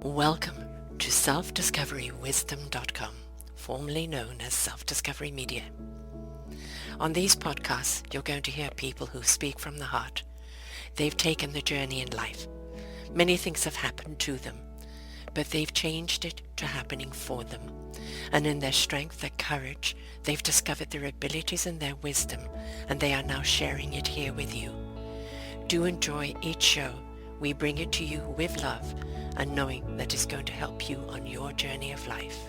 Welcome to selfdiscoverywisdom.com, formerly known as Self-Discovery Media. On these podcasts, you're going to hear people who speak from the heart. They've taken the journey in life. Many things have happened to them, but they've changed it to happening for them. And in their strength, their courage, they've discovered their abilities and their wisdom, and they are now sharing it here with you. Do enjoy each show. We bring it to you with love and knowing that it's going to help you on your journey of life.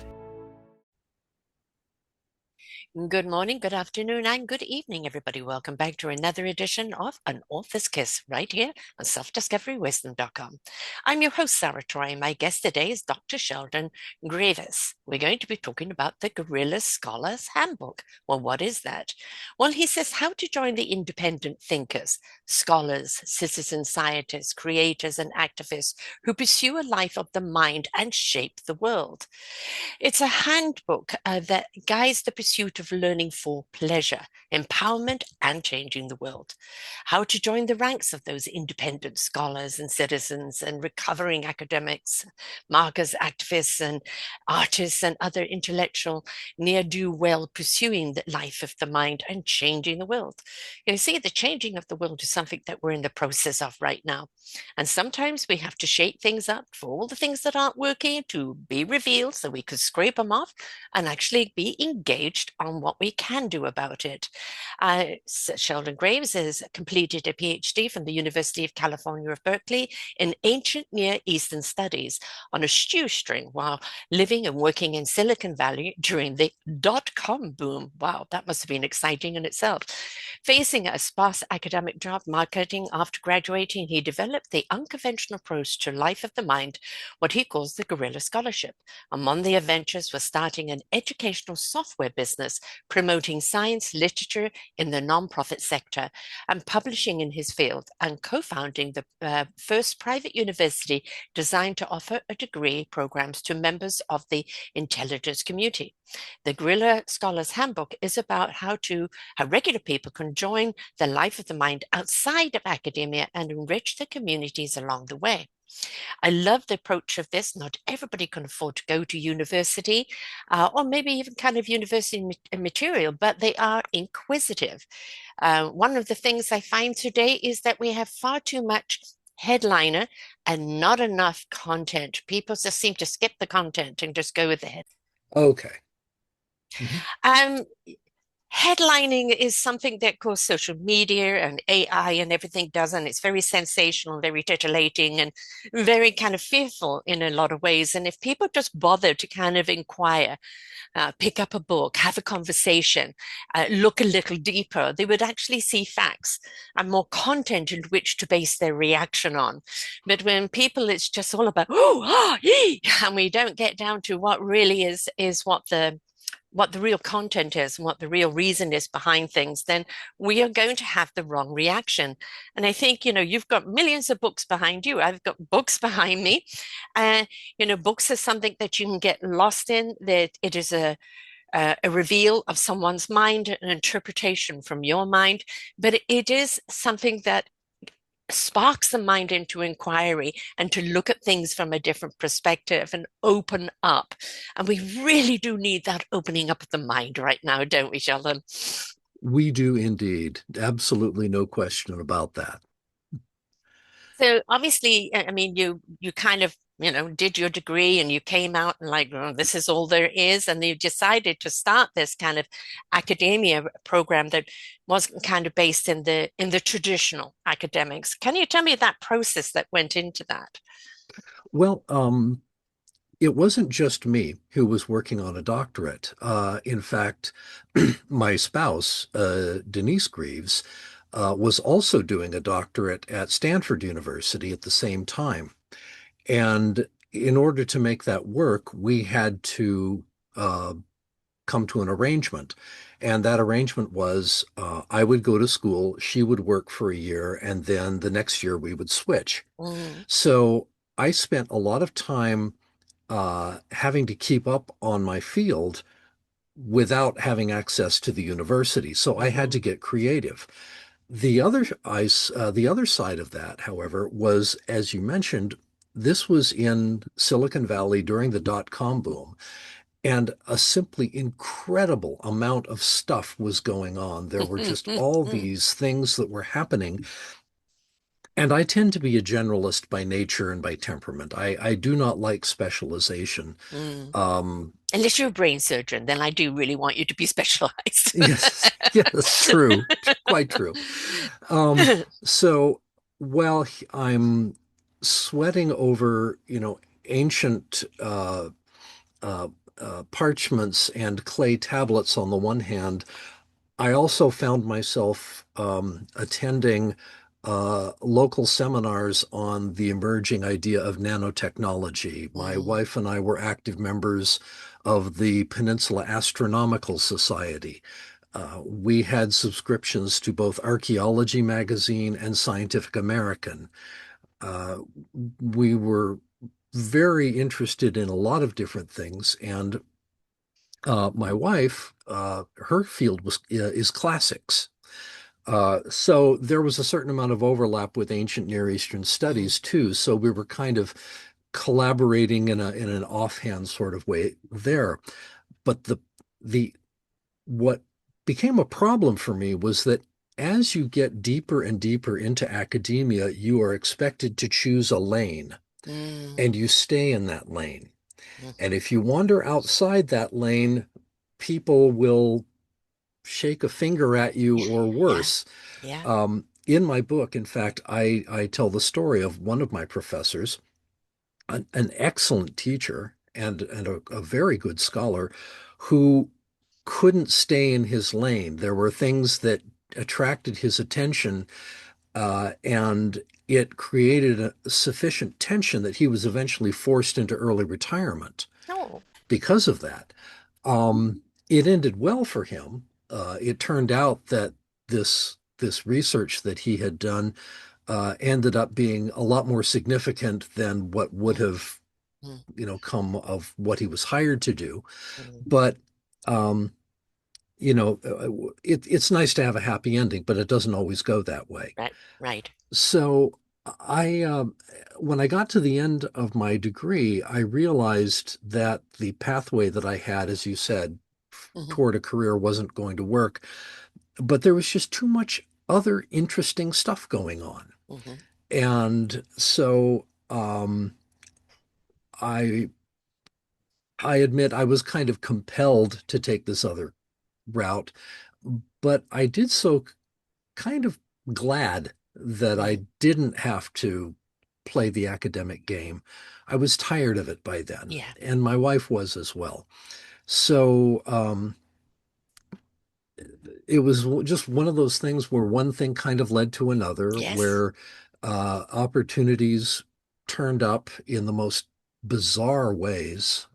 Good morning, good afternoon, and good evening, everybody. Welcome back to another edition of An Author's Kiss right here on selfdiscoverywisdom.com. I'm your host, Sarah Troy. My guest today is Dr. Sheldon Greaves. We're going to be talking about the Guerrilla Scholar's Handbook. Well, what is that? Well, he says how to join the independent thinkers, scholars, citizen scientists, creators, and activists who pursue a life of the mind and shape the world. It's a handbook that guides the pursuit of learning for pleasure, empowerment, and changing the world. How to join the ranks of those independent scholars and citizens and recovering academics, markers, activists, and artists and other intellectual ne'er-do-well pursuing the life of the mind and changing the world. You see, the changing of the world is something that we're in the process of right now. And sometimes we have to shake things up for all the things that aren't working to be revealed so we could scrape them off and actually be engaged on what we can do about it. Sheldon Greaves has completed a PhD from the University of California of Berkeley in ancient Near Eastern studies on a shoestring while living and working in Silicon Valley during the dot-com boom. Wow, that must have been exciting in itself. Facing a sparse academic job marketing after graduating, he developed the unconventional approach to life of the mind, what he calls the Guerrilla Scholarship. Among the adventures was starting an educational software business, promoting science literature in the nonprofit sector, and publishing in his field, and co-founding the first private university designed to offer a degree programs to members of the intelligence community. The Guerrilla Scholar's Handbook is about how regular people can join the life of the mind outside of academia and enrich the communities along the way. I love the approach of this. Not everybody can afford to go to university or maybe even kind of university material, but they are inquisitive. One of the things I find today is that we have far too much headliner and not enough content. People just seem to skip the content and just go with the head. Okay. Mm-hmm. Headlining is something that, of course, social media and AI and everything does, and it's very sensational, very titillating, and very kind of fearful in a lot of ways. And if people just bother to kind of inquire, pick up a book, have a conversation, look a little deeper, they would actually see facts and more content in which to base their reaction on. But when people, it's just all about, and we don't get down to what really is what the real content is and what the real reason is behind things, then we are going to have the wrong reaction. And I think, you've got millions of books behind you. I've got books behind me. Books are something that you can get lost in, that it is a reveal of someone's mind, an interpretation from your mind, but it is something that sparks the mind into inquiry and to look at things from a different perspective and open up. And we really do need that opening up of the mind right now, don't we, Sheldon? We do indeed. Absolutely no question about that. So obviously, I mean, you kind of, did your degree and you came out and like, oh, this is all there is. And you decided to start this kind of academia program that wasn't kind of based in the traditional academics. Can you tell me that process that went into that? Well, it wasn't just me who was working on a doctorate. In fact, my spouse, Denise Greaves, was also doing a doctorate at Stanford University at the same time. And in order to make that work, we had to come to an arrangement. And that arrangement was I would go to school, she would work for a year, and then the next year we would switch. Mm. So I spent a lot of time having to keep up on my field without having access to the university. So I had Mhm. to get creative. The other side of that, however, was, as you mentioned, this was in Silicon Valley during the dot-com boom, and a simply incredible amount of stuff was going on. There were just all these things that were happening. And I tend to be a generalist by nature and by temperament. I do not like specialization. Mm. Um, Unless you're a brain surgeon, then I do really want you to be specialized. yes, yes, true, quite true. Um, so while I'm sweating over, ancient uh, parchments and clay tablets on the one hand, I also found myself attending local seminars on the emerging idea of nanotechnology. My Mm, wife and I were active members of the Peninsula Astronomical Society. We had subscriptions to both Archaeology Magazine and Scientific American. Uh, we were very interested in a lot of different things, and my wife, her field is classics. So there was a certain amount of overlap with ancient Near Eastern mm, studies too. So we were kind of collaborating in an offhand sort of way there. But the what became a problem for me was that as you get deeper and deeper into academia, you are expected to choose a lane mm, and you stay in that lane. And mhm. if you wander outside that lane, people will shake a finger at you or Yeah, worse. yeah. In my book, in fact, I tell the story of one of my professors, an excellent teacher and a very good scholar, who couldn't stay in his lane. There were things that attracted his attention, and it created a sufficient tension that he was eventually forced into early retirement Oh. because of that. It ended well for him. It turned out that this research that he had done ended up being a lot more significant than what would Mm, have, mm, come of what he was hired to do. mm. But um, it's nice to have a happy ending, but it doesn't always go that way. Right, right. So when I got to the end of my degree, I realized that the pathway that I had, as you said, Hmm. toward a career wasn't going to work, but there was just too much other interesting stuff going on. Hmm. And so I I admit I was kind of compelled to take this other route, but I did so kind of glad that Mm. I didn't have to play the academic game. I was tired of it by then, Yeah. and my wife was as well. So it was just one of those things where one thing kind of led to another, Yes. where opportunities turned up in the most bizarre ways.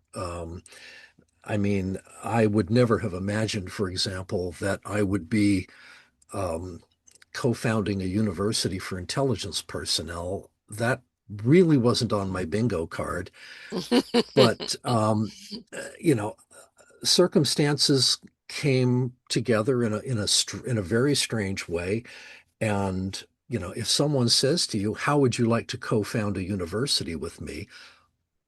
I mean, I would never have imagined, for example, that I would be um, co-founding a university for intelligence personnel. That really wasn't on my bingo card. But, you know, circumstances came together in a very strange way. And, if someone says to you, how would you like to co-found a university with me?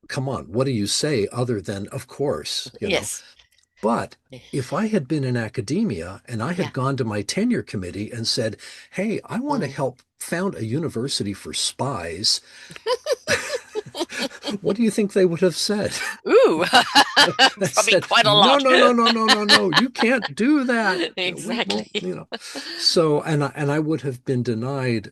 Come on, what do you say other than, of course? Yes. But if I had been in academia and I had Yeah. gone to my tenure committee and said, hey, I want to Mm. help found a university for spies, what do you think they would have said? Ooh, I probably said, quite a no, lot. no, no, no, no, no, no, you can't do that. We won't, Exactly. So, and I would have been denied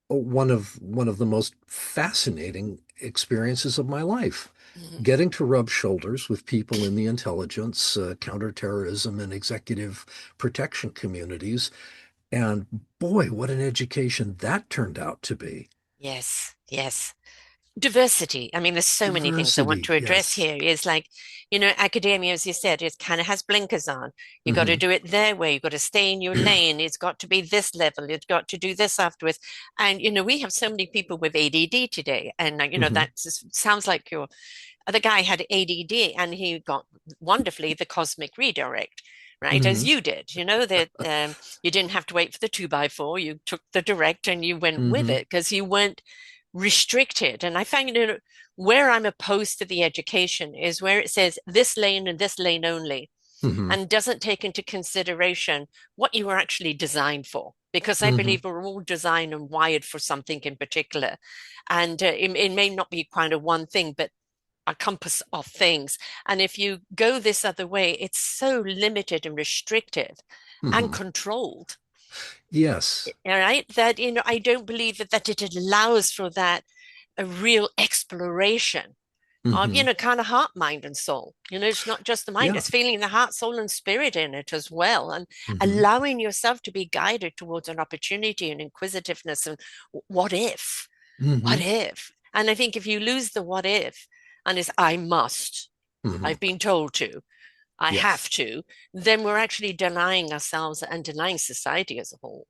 one of the most fascinating experiences of my life, Mhm. getting to rub shoulders with people in the intelligence, counterterrorism, and executive protection communities. And boy, what an education that turned out to be. Yes, yes. Diversity. I mean, there's so many things I want Diversity, to address yes. here. Is like, academia, as you said, it kind of has blinkers on. You got to Hmm. do it their way. You got to stay in your lane. It's got to be this level. It's got to do this afterwards. And we have so many people with ADD today, and Hmm. that sounds like your other guy had ADD, and he got wonderfully the cosmic redirect. Right, as Hmm. you did, that you didn't have to wait for the 2x4. You took the direct and you went with Hmm. it because you weren't restricted. And I find, where I'm opposed to the education is where it says this lane and this lane only, Hmm. and doesn't take into consideration what you were actually designed for. Because I Hmm. believe we're all designed and wired for something in particular. And it may not be kind of one thing, but a compass of things. And if you go this other way, it's so limited and restrictive and Hmm. controlled. Yes. All right. That, I don't believe that it allows for that a real exploration of, Hmm. kind of heart, mind, and soul. It's not just the mind, Yeah. it's feeling the heart, soul, and spirit in it as well. And Hmm. allowing yourself to be guided towards an opportunity and inquisitiveness and what if? What Hmm. if? And I think if you lose the what if, and it's I must, Hmm. I've been told to, I have Yes. to, then we're actually denying ourselves and denying society as a whole.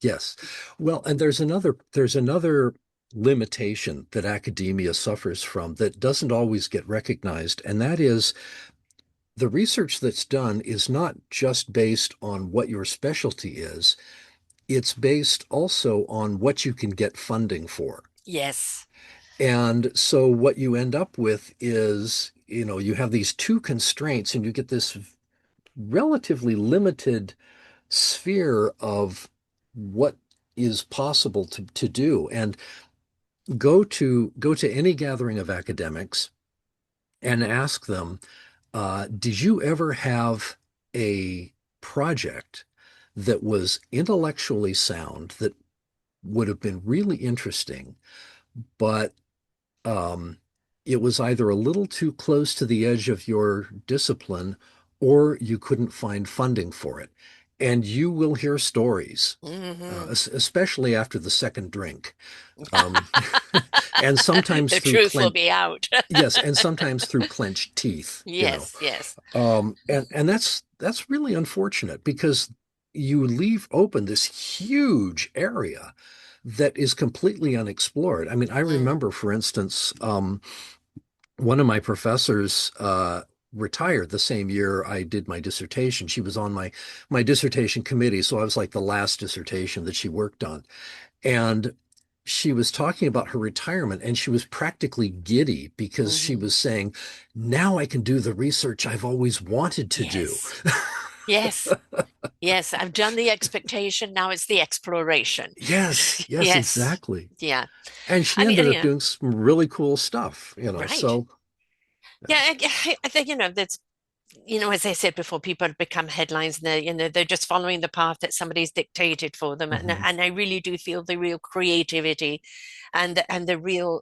Yes. Well, and there's another limitation that academia suffers from that doesn't always get recognized, and that is the research that's done is not just based on what your specialty is, it's based also on what you can get funding for. Yes. And so what you end up with is, you have these two constraints and you get this relatively limited sphere of what is possible to do. And go to any gathering of academics and ask them, did you ever have a project that was intellectually sound that would have been really interesting, but um, it was either a little too close to the edge of your discipline or you couldn't find funding for it? And you will hear stories, Hmm. especially after the second drink. Um, and sometimes The through truth will clenched, be out. yes, and sometimes through clenched teeth, Yes, yes. and that's really unfortunate because you leave open this huge area that is completely unexplored. I mean, I Mm, remember, for instance, one of my professors retired the same year I did my dissertation. She was on my dissertation committee, so I was like the last dissertation that she worked on. And she was talking about her retirement and she was practically giddy because she hmm. was saying, now I can do the research I've always wanted to do. Yes, yes, yes. I've done the expectation. Now it's the exploration. Yes, yes, Yes. exactly. Yeah. And she I mean, ended up doing some really cool stuff. right. So Yeah, I think, that's, as I said before, people become headlines and they're just following the path that somebody's dictated for them. And, mhm. and I really do feel the real creativity and the real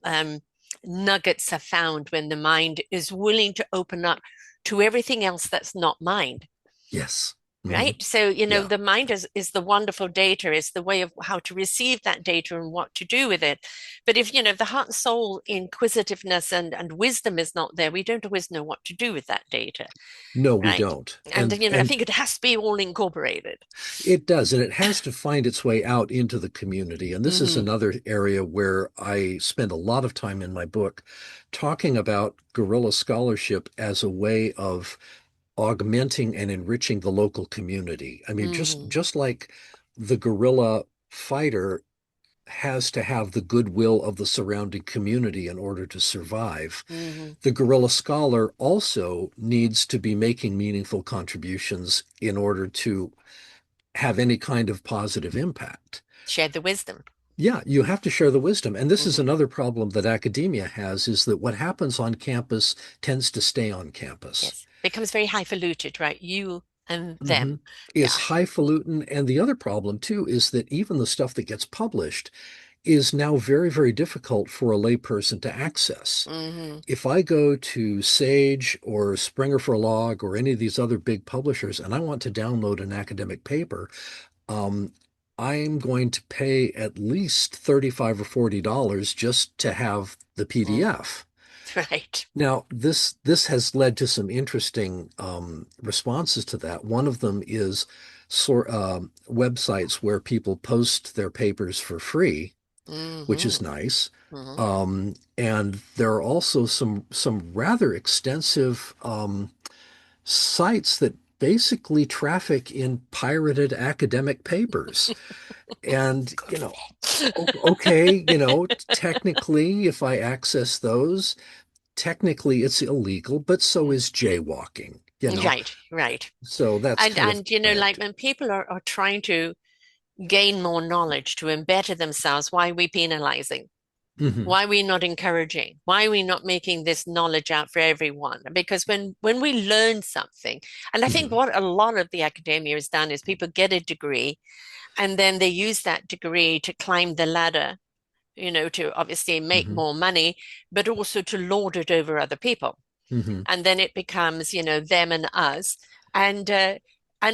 nuggets are found when the mind is willing to open up to everything else that's not mind. Yes. Hmm. Right. So, Yeah. the mind is the wonderful data, is the way of how to receive that data and what to do with it. But if, the heart and soul inquisitiveness and wisdom is not there, we don't always know what to do with that data. No, we Right. don't. And, And I and think it has to be all incorporated. it does, and it has to find its way out into the community. And this is Hmm. another area where I spend a lot of time in my book talking about guerrilla scholarship as a way of augmenting and enriching the local community. I mean, just Hmm. just like the guerrilla fighter has to have the goodwill of the surrounding community in order to survive, Hmm. the guerrilla scholar also needs to be making meaningful contributions in order to have any kind of positive impact. Share the wisdom. Yeah, you have to share the wisdom. And this is Hmm. another problem that academia has is that what happens on campus tends to stay on campus. Yes. Becomes very highfalutin, right? You and Hmm. them. Is Yeah. highfalutin. And the other problem, too, is that even the stuff that gets published is now very, very difficult for a layperson to access. Hmm. If I go to Sage or Springer for Log or any of these other big publishers and I want to download an academic paper, um, I'm going to pay at least 35 or $40 just to have the Mm. PDF. Right. Now, this has led to some interesting responses to that. One of them is websites where people post their papers for free, which is Hmm. nice. Hmm. And there are also some rather extensive sites that basically traffic in pirated academic papers. And, okay, technically, if I access those, technically it's illegal, but so is jaywalking. Right, right. So that's And kind of and you know, like bad. when people are trying to gain more knowledge to embetter themselves, why are we penalizing? Hmm. Why are we not encouraging? Why are we not making this knowledge out for everyone? Because when we learn something, and I think Hmm. what a lot of the academia has done is people get a degree and then they use that degree to climb the ladder, to obviously make Hmm. more money, but also to lord it over other people. Hmm. And then it becomes, them and us. And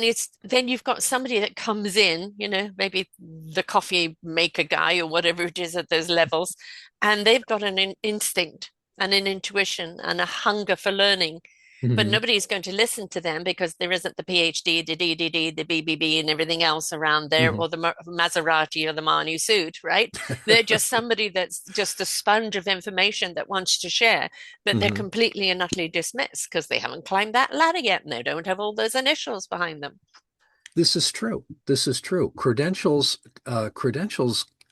it's then you've got somebody that comes in, maybe the coffee maker guy or whatever it is at those levels, and they've got an instinct and an intuition and a hunger for learning. But Hmm. nobody's going to listen to them because there isn't the PhD, the DDD, the BBB, and everything else around there, Hmm. or the Maserati or the Manu suit, right? They're just somebody that's just a sponge of information that wants to share, but they're Hmm. completely and utterly dismissed because they haven't climbed that ladder yet and they don't have all those initials behind them. This is true. This is true. Credentials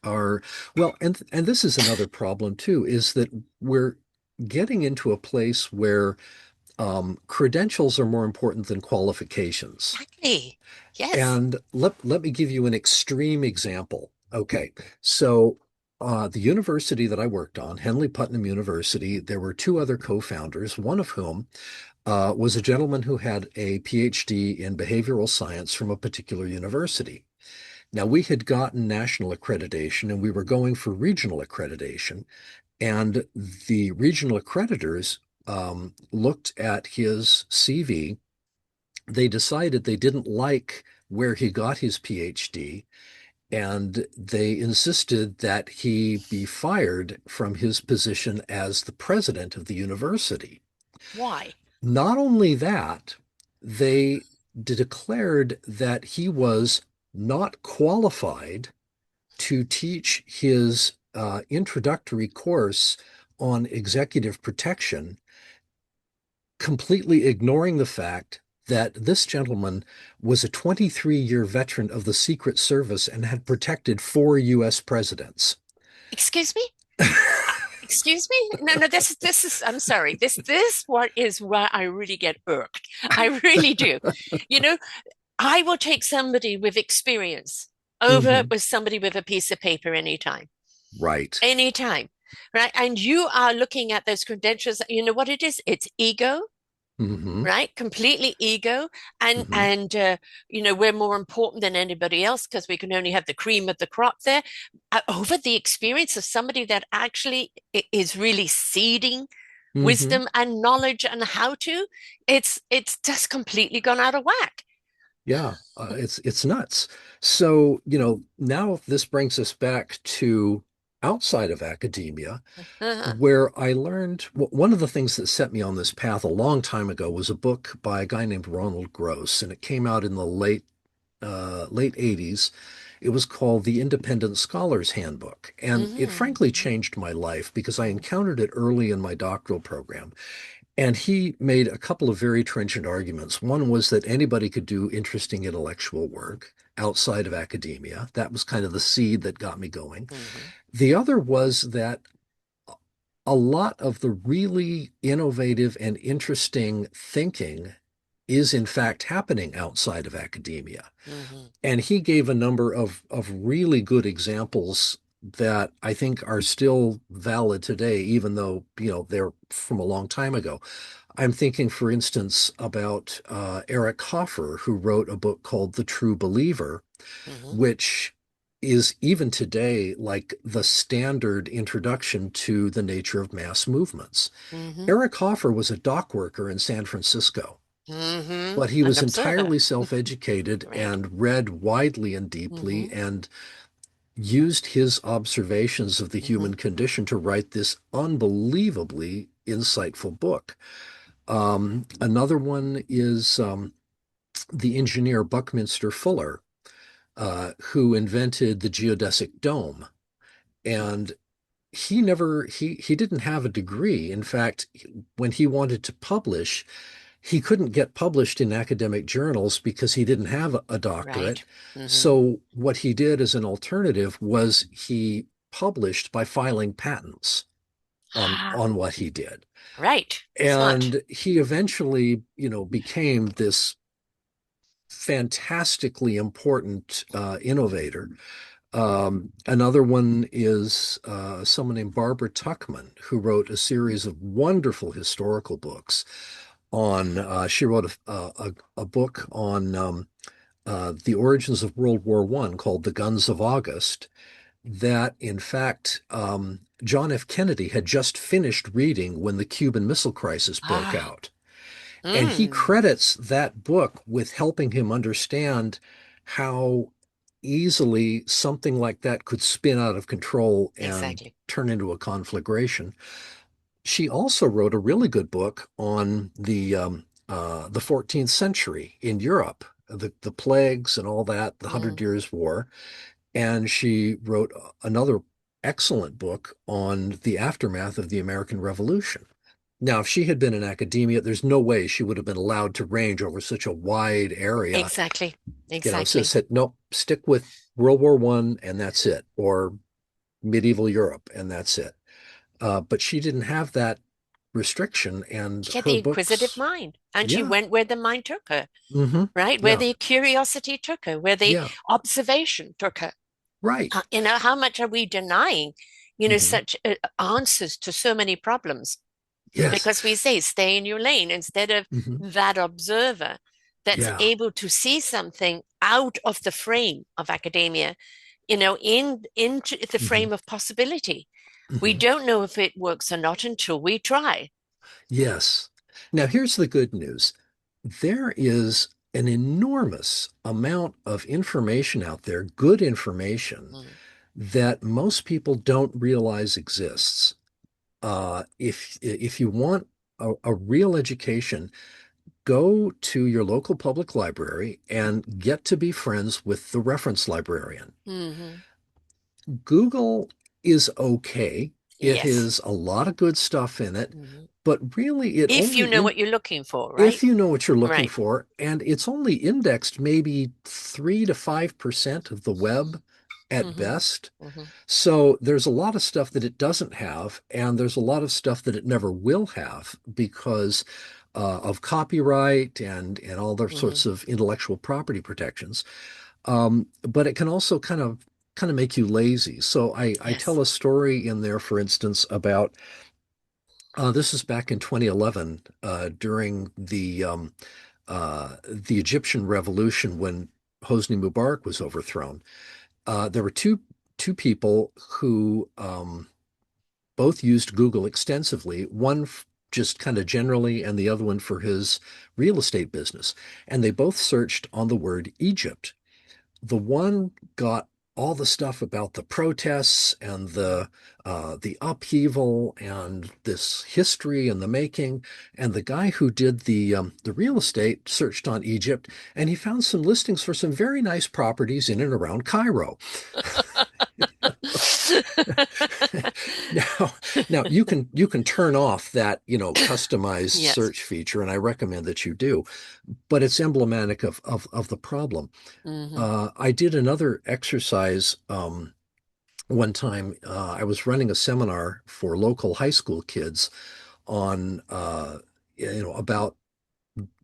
are, well, and this is another problem too, is that we're getting into a place where credentials are more important than qualifications. Exactly. Yes. And let me give you an extreme example. Okay, so the university that I worked on, Henley Putnam University, there were two other co-founders, one of whom was a gentleman who had a PhD in behavioral science from a particular university. Now, we had gotten national accreditation and we were going for regional accreditation. And the regional accreditors looked at his CV. They decided they didn't like where he got his PhD, and they insisted that he be fired from his position as the president of the university. Why? Not only that, they declared that he was not qualified to teach his introductory course on executive protection, completely ignoring the fact that this gentleman was a 23-year veteran of the Secret Service and had protected four U.S. presidents. Excuse me? Excuse me? No, no, this is I'm sorry. This what is why I really get irked. I really do. You know, I will take somebody with experience over Hmm. with somebody with a piece of paper anytime. Right. Anytime. Right? And you are looking at those credentials. You know what it is? It's ego, Hmm. right? Completely ego. And Hmm. and we're more important than anybody else because we can only have the cream of the crop there. Over the experience of somebody that actually is really seeding Hmm. wisdom and knowledge and how to, it's just completely gone out of whack. Yeah, it's nuts. So, now this brings us back to outside of academia, Uh-huh. where I learned one of the things that set me on this path a long time ago was a book by a guy named Ronald Gross, and it came out in the late 80s. It was called The Independent Scholar's Handbook, and it Hmm. frankly changed my life because I encountered it early in my doctoral program. And he made a couple of very trenchant arguments. One was that anybody could do interesting intellectual work outside of academia. That was kind of the seed that got me going. Hmm. The other was that a lot of the really innovative and interesting thinking is in fact happening outside of academia. Hmm. And he gave a number of really good examples that I think are still valid today, even though, they're from a long time ago. I'm thinking, for instance, about Eric Hoffer, who wrote a book called The True Believer, Hmm. which is even today like the standard introduction to the nature of mass movements. Hmm. Eric Hoffer was a dock worker in San Francisco, Hmm. but he An was observer, entirely self-educated right? and read widely and deeply Hmm. and used his observations of the Hmm. human condition to write this unbelievably insightful book. Another one is the engineer Buckminster Fuller, who invented the geodesic dome. And he didn't have a degree. In fact, when he wanted to publish, he couldn't get published in academic journals because he didn't have a doctorate. Right. Hmm. So what he did as an alternative was he published by filing patents Ah, on what he did. right. Smart. And he eventually, became this fantastically important innovator. Another one is someone named Barbara Tuchman, who wrote a series of wonderful historical books on, she wrote a book on the origins of World War I called The Guns of August, that in fact, John F. Kennedy had just finished reading when the Cuban Missile Crisis broke Ah. out. And he Mm. credits that book with helping him understand how easily something like that could spin out of control and Exactly. turn into a conflagration. She also wrote a really good book on the 14th century in Europe, the plagues and all that, the Hundred Mm. Years' War. And she wrote another excellent book on the aftermath of the American Revolution. Now, if she had been in academia, there's no way she would have been allowed to range over such a wide area. Exactly. So Exactly. said, nope, stick with World War One and that's it, or medieval Europe and that's it. But she didn't have that restriction, and She had her the inquisitive books, mind, and she yeah, went where the mind took her, hmm right? Where yeah, the curiosity took her, where the yeah, observation took her. right, How much are we denying, hmm such answers to so many problems? yes, Because we say stay in your lane instead of hmm that observer that's yeah, able to see something out of the frame of academia, into the hmm frame of possibility. We hmm don't know if it works or not until we try. yes. Now, here's the good news. There is an enormous amount of information out there, good information, Mm. that most people don't realize exists. If you want a real education, go to your local public library and get to be friends with the reference librarian. Hmm. Google is okay. It Yes. has a lot of good stuff in it, Hmm. but really it If you only know in what you're looking for, right? if you know what you're looking Right. for, and it's only indexed maybe 3 to 5% of the web at Hmm. best. Hmm. So there's a lot of stuff that it doesn't have, and there's a lot of stuff that it never will have because of copyright and all those Hmm. sorts of intellectual property protections. But it can also kind of make you lazy. So I tell Yes. a story in there, for instance, about this is back in 2011 during the Egyptian revolution when Hosni Mubarak was overthrown. There were two people who both used Google extensively. One just kind of generally, and the other one for his real estate business. And they both searched on the word Egypt. The one got all the stuff about the protests and the upheaval and this history and the making. And the guy who did the real estate searched on Egypt, and he found some listings for some very nice properties in and around Cairo. Now, now you can turn off that customized Yes. search feature, and I recommend that you do. But it's emblematic of the problem. Hmm. I did another exercise one time. I was running a seminar for local high school kids on about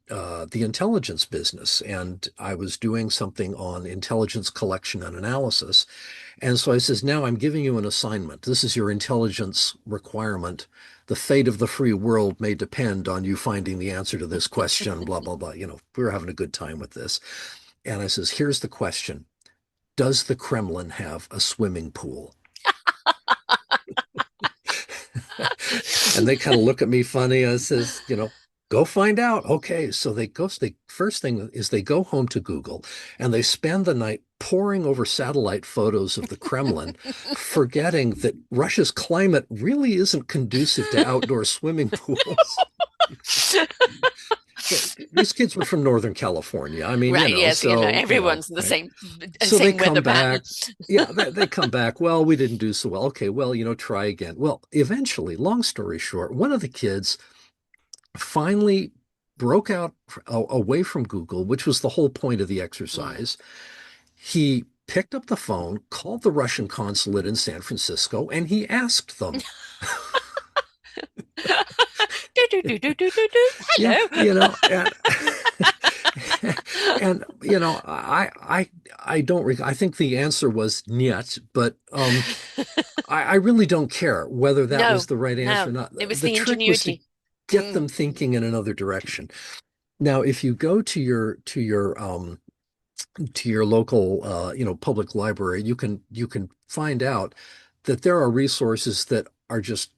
the intelligence business, and I was doing something on intelligence collection and analysis. And so I says, now I'm giving you an assignment. This is your intelligence requirement. The fate of the free world may depend on you finding the answer to this question, blah, blah, blah. We were having a good time with this. And I says, here's the question. Does the Kremlin have a swimming pool? And they kind of look at me funny. I says, go find out. Okay. So first thing is they go home to Google and they spend the night poring over satellite photos of the Kremlin, forgetting that Russia's climate really isn't conducive to outdoor swimming pools. These kids were from Northern California. I mean, Right. Yes. so, Everyone's in the right. same So they same weather come pattern. back. Yeah, they come back. Well, we didn't do so well. Okay, well, try again. Well, eventually, long story short, one of the kids finally broke out away from Google, which was the whole point of the Mm. exercise. He picked up the phone, called the Russian consulate in San Francisco, and he asked them. Do, do, do, do, do, do, do. Yeah, Hello. and I don't I think the answer was niet, but I really don't care whether that was No, the right answer or no, not. it was The the trick was to ingenuity. get Mm. them thinking in another direction. Now, if you go to your local public library, you can find out that there are resources that are just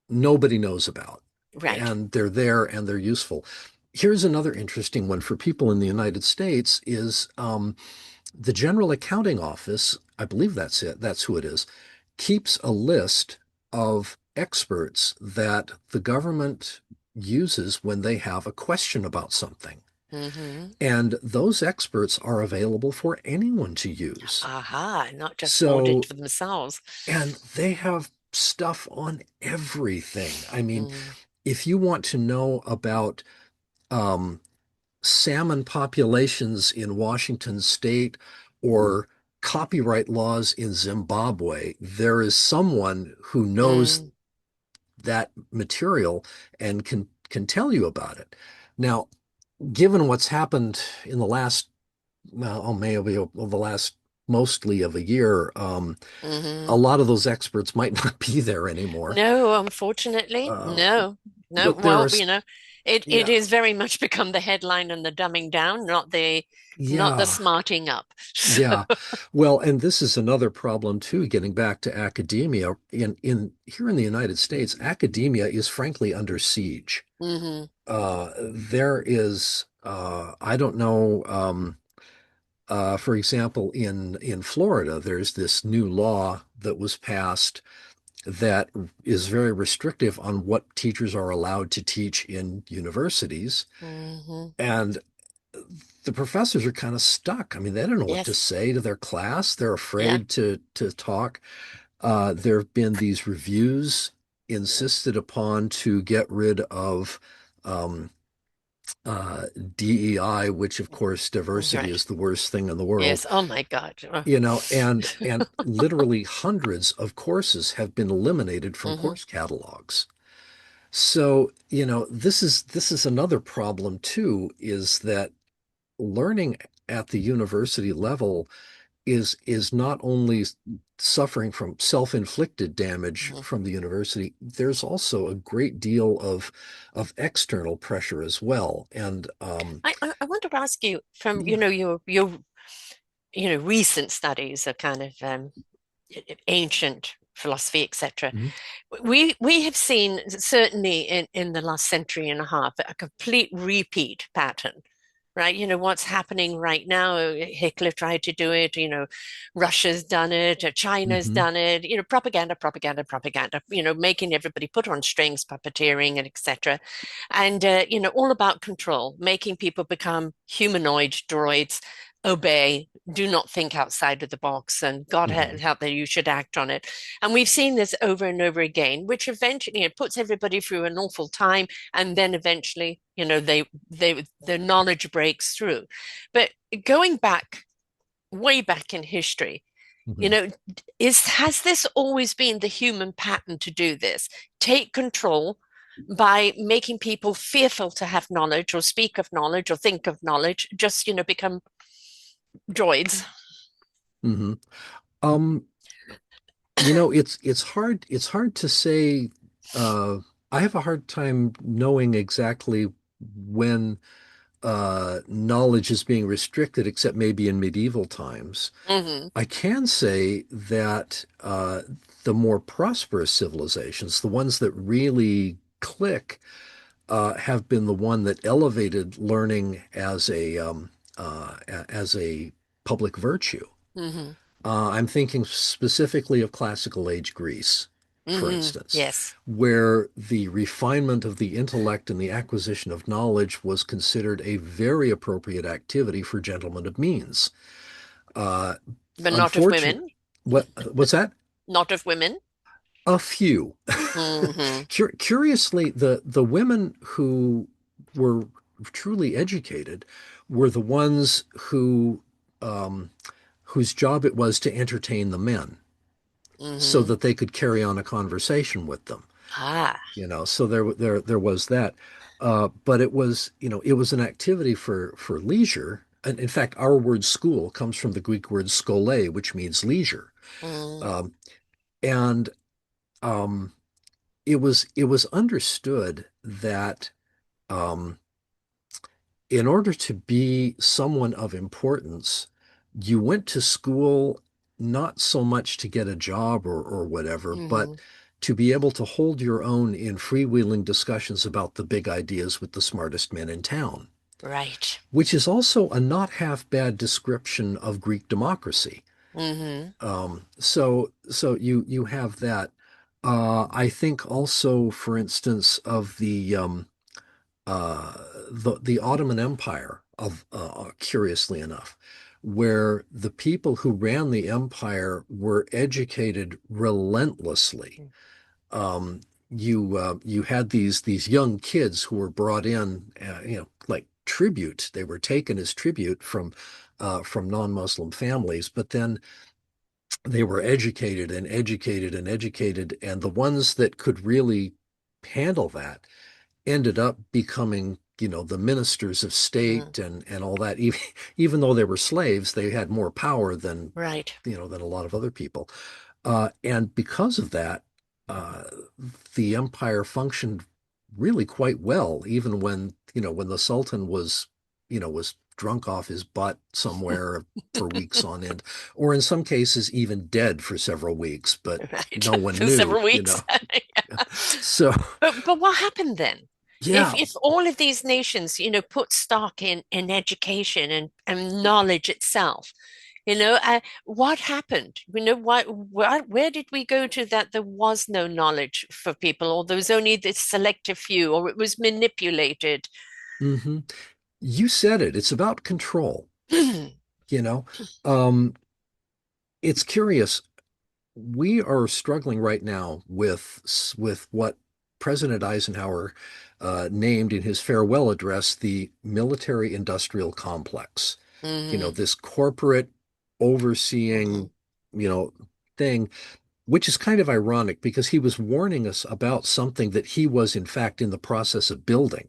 nobody knows about, Right. and they're there and they're useful. Here's another interesting one for people in the United States is the General Accounting Office, I believe that's it, that's who it is, keeps a list of experts that the government uses when they have a question about something. Hmm. And those experts are available for anyone to use. Aha, not just hoarded So, for themselves. and they have stuff on everything. I mean, Mm, if you want to know about um, salmon populations in Washington state or copyright laws in Zimbabwe, there is someone who knows mm, that material and can tell you about it. Now, given what's happened in the last, well, oh, maybe the last mostly of a year, a hmm. lot of those experts might not be there anymore. No, unfortunately, Uh, no, no. but there Well, is, it yeah, is very much become the headline and the dumbing down, not the yeah. smarting up. So, Yeah. Well, and this is another problem too, getting back to academia. In here in the United States, academia is frankly under siege. hmm. There is I don't know, for example, in Florida, there's this new law that was passed that is very restrictive on what teachers are allowed to teach in universities. Hmm. And the professors are kind of stuck. I mean, they don't know what to Yes, say to their class. They're yeah. afraid to talk. There have been these reviews insisted upon to get rid of um, DEI, which of course diversity Right. is the worst thing in the world. Yes. Oh my God. And literally hundreds of courses have been eliminated from Hmm. course catalogs. So, this is another problem too, is that learning at the university level is not only suffering from self-inflicted damage Hmm. from the university, there's also a great deal of external pressure as well. And I want to ask you from yeah. your recent studies of kind of ancient philosophy, etc. Mhm. We have seen certainly in the last century and a half a complete repeat pattern, right? What's happening right now. Hitler tried to do it. Russia's done it. China's Mhm. done it. Propaganda, propaganda, propaganda. Making everybody put on strings, puppeteering, and etc. And all about control, making people become humanoid droids, obey, do not think outside of the box, and God Mhm. help that you should act on it. And we've seen this over and over again, which eventually it puts everybody through an awful time, and then eventually, their knowledge breaks through. But going back, way back in history, you Mhm. know, has this always been the human pattern to do this? Take control by making people fearful to have knowledge or speak of knowledge or think of knowledge, just, become droids. Mhm. Um, it's hard to say. Uh, I have a hard time knowing exactly when knowledge is being restricted, except maybe in medieval times. Hmm. I can say that the more prosperous civilizations, the ones that really click, have been the one that elevated learning as a public virtue. Hmm. I'm thinking specifically of classical age Greece, for Hmm. instance, Yes. where the refinement of the intellect and the acquisition of knowledge was considered a very appropriate activity for gentlemen of means. Uh, But not of Unfortunately, women. what's that? Not of women. A few. Hmm. Curiously, the women who were truly educated were the ones um, whose job it was to entertain the men so Mm-hmm. that they could carry on a conversation with them. Ah. So there was that. But it was, it was an activity for leisure. And in fact, our word school comes from the Greek word skole, which means leisure. Mm, Um, and um, it was understood that um, in order to be someone of importance, you went to school not so much to get a job or whatever, but mm-hmm. to be able to hold your own in freewheeling discussions about the big ideas with the smartest men in town, Right. which is also a not half bad description of Greek democracy. Mm-hmm. So you have that. I think also, for instance, of uh, the Ottoman Empire, curiously enough, where the people who ran the empire were educated relentlessly. Um, you had these young kids who were brought in, like tribute. They were taken as tribute from non-Muslim families, but then they were educated and educated and educated, and the ones that could really handle that ended up becoming, the ministers of Mm, state and all that. Even though they were slaves, they had more power than, right. than a lot of other people. And because of that, uh, the empire functioned really quite well, even when the Sultan was drunk off his butt somewhere for weeks on end, or in some cases even dead for several weeks, but Right. no one For knew, several weeks. Yeah. So, But what happened then? If yeah. all of these nations, put stock in education and knowledge itself, what happened? Where did we go to that there was no knowledge for people, or there was only this selective few, or it was manipulated? hmm You said it. It's about control, Mm, you know. Um, it's curious. We are struggling right now with what President Eisenhower named in his farewell address the military-industrial complex. mm, This corporate overseeing, mm, you know, thing, which is kind of ironic because he was warning us about something that he was in fact in the process of building.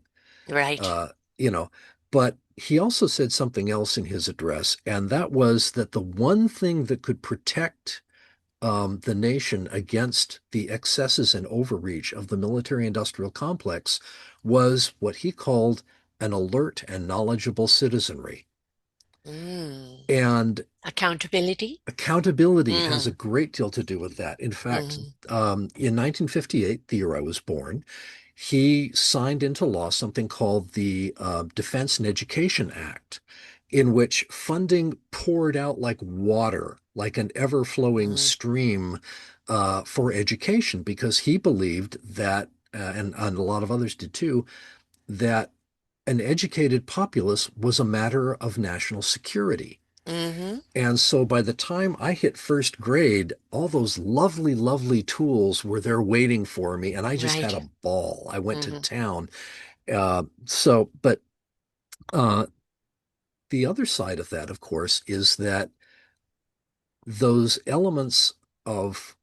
right. uh, you know, but he also said something else in his address, and that was that the one thing that could protect the nation against the excesses and overreach of the military-industrial complex was what he called an alert and knowledgeable citizenry. Mm. And Accountability. accountability has a Mm, great deal to do with that. In fact, mm, in 1958, the year I was born, he signed into law something called the Defense and Education Act, in which funding poured out like water, like an ever-flowing mm, stream for education, because he believed that, and a lot of others did too, that an educated populace was a matter of national security. mm-hmm. And so by the time I hit first grade, all those lovely, lovely tools were there waiting for me, and I just had Right. a ball. I went to Mm-hmm. town. But uh, the other side of that, of course, is that those elements of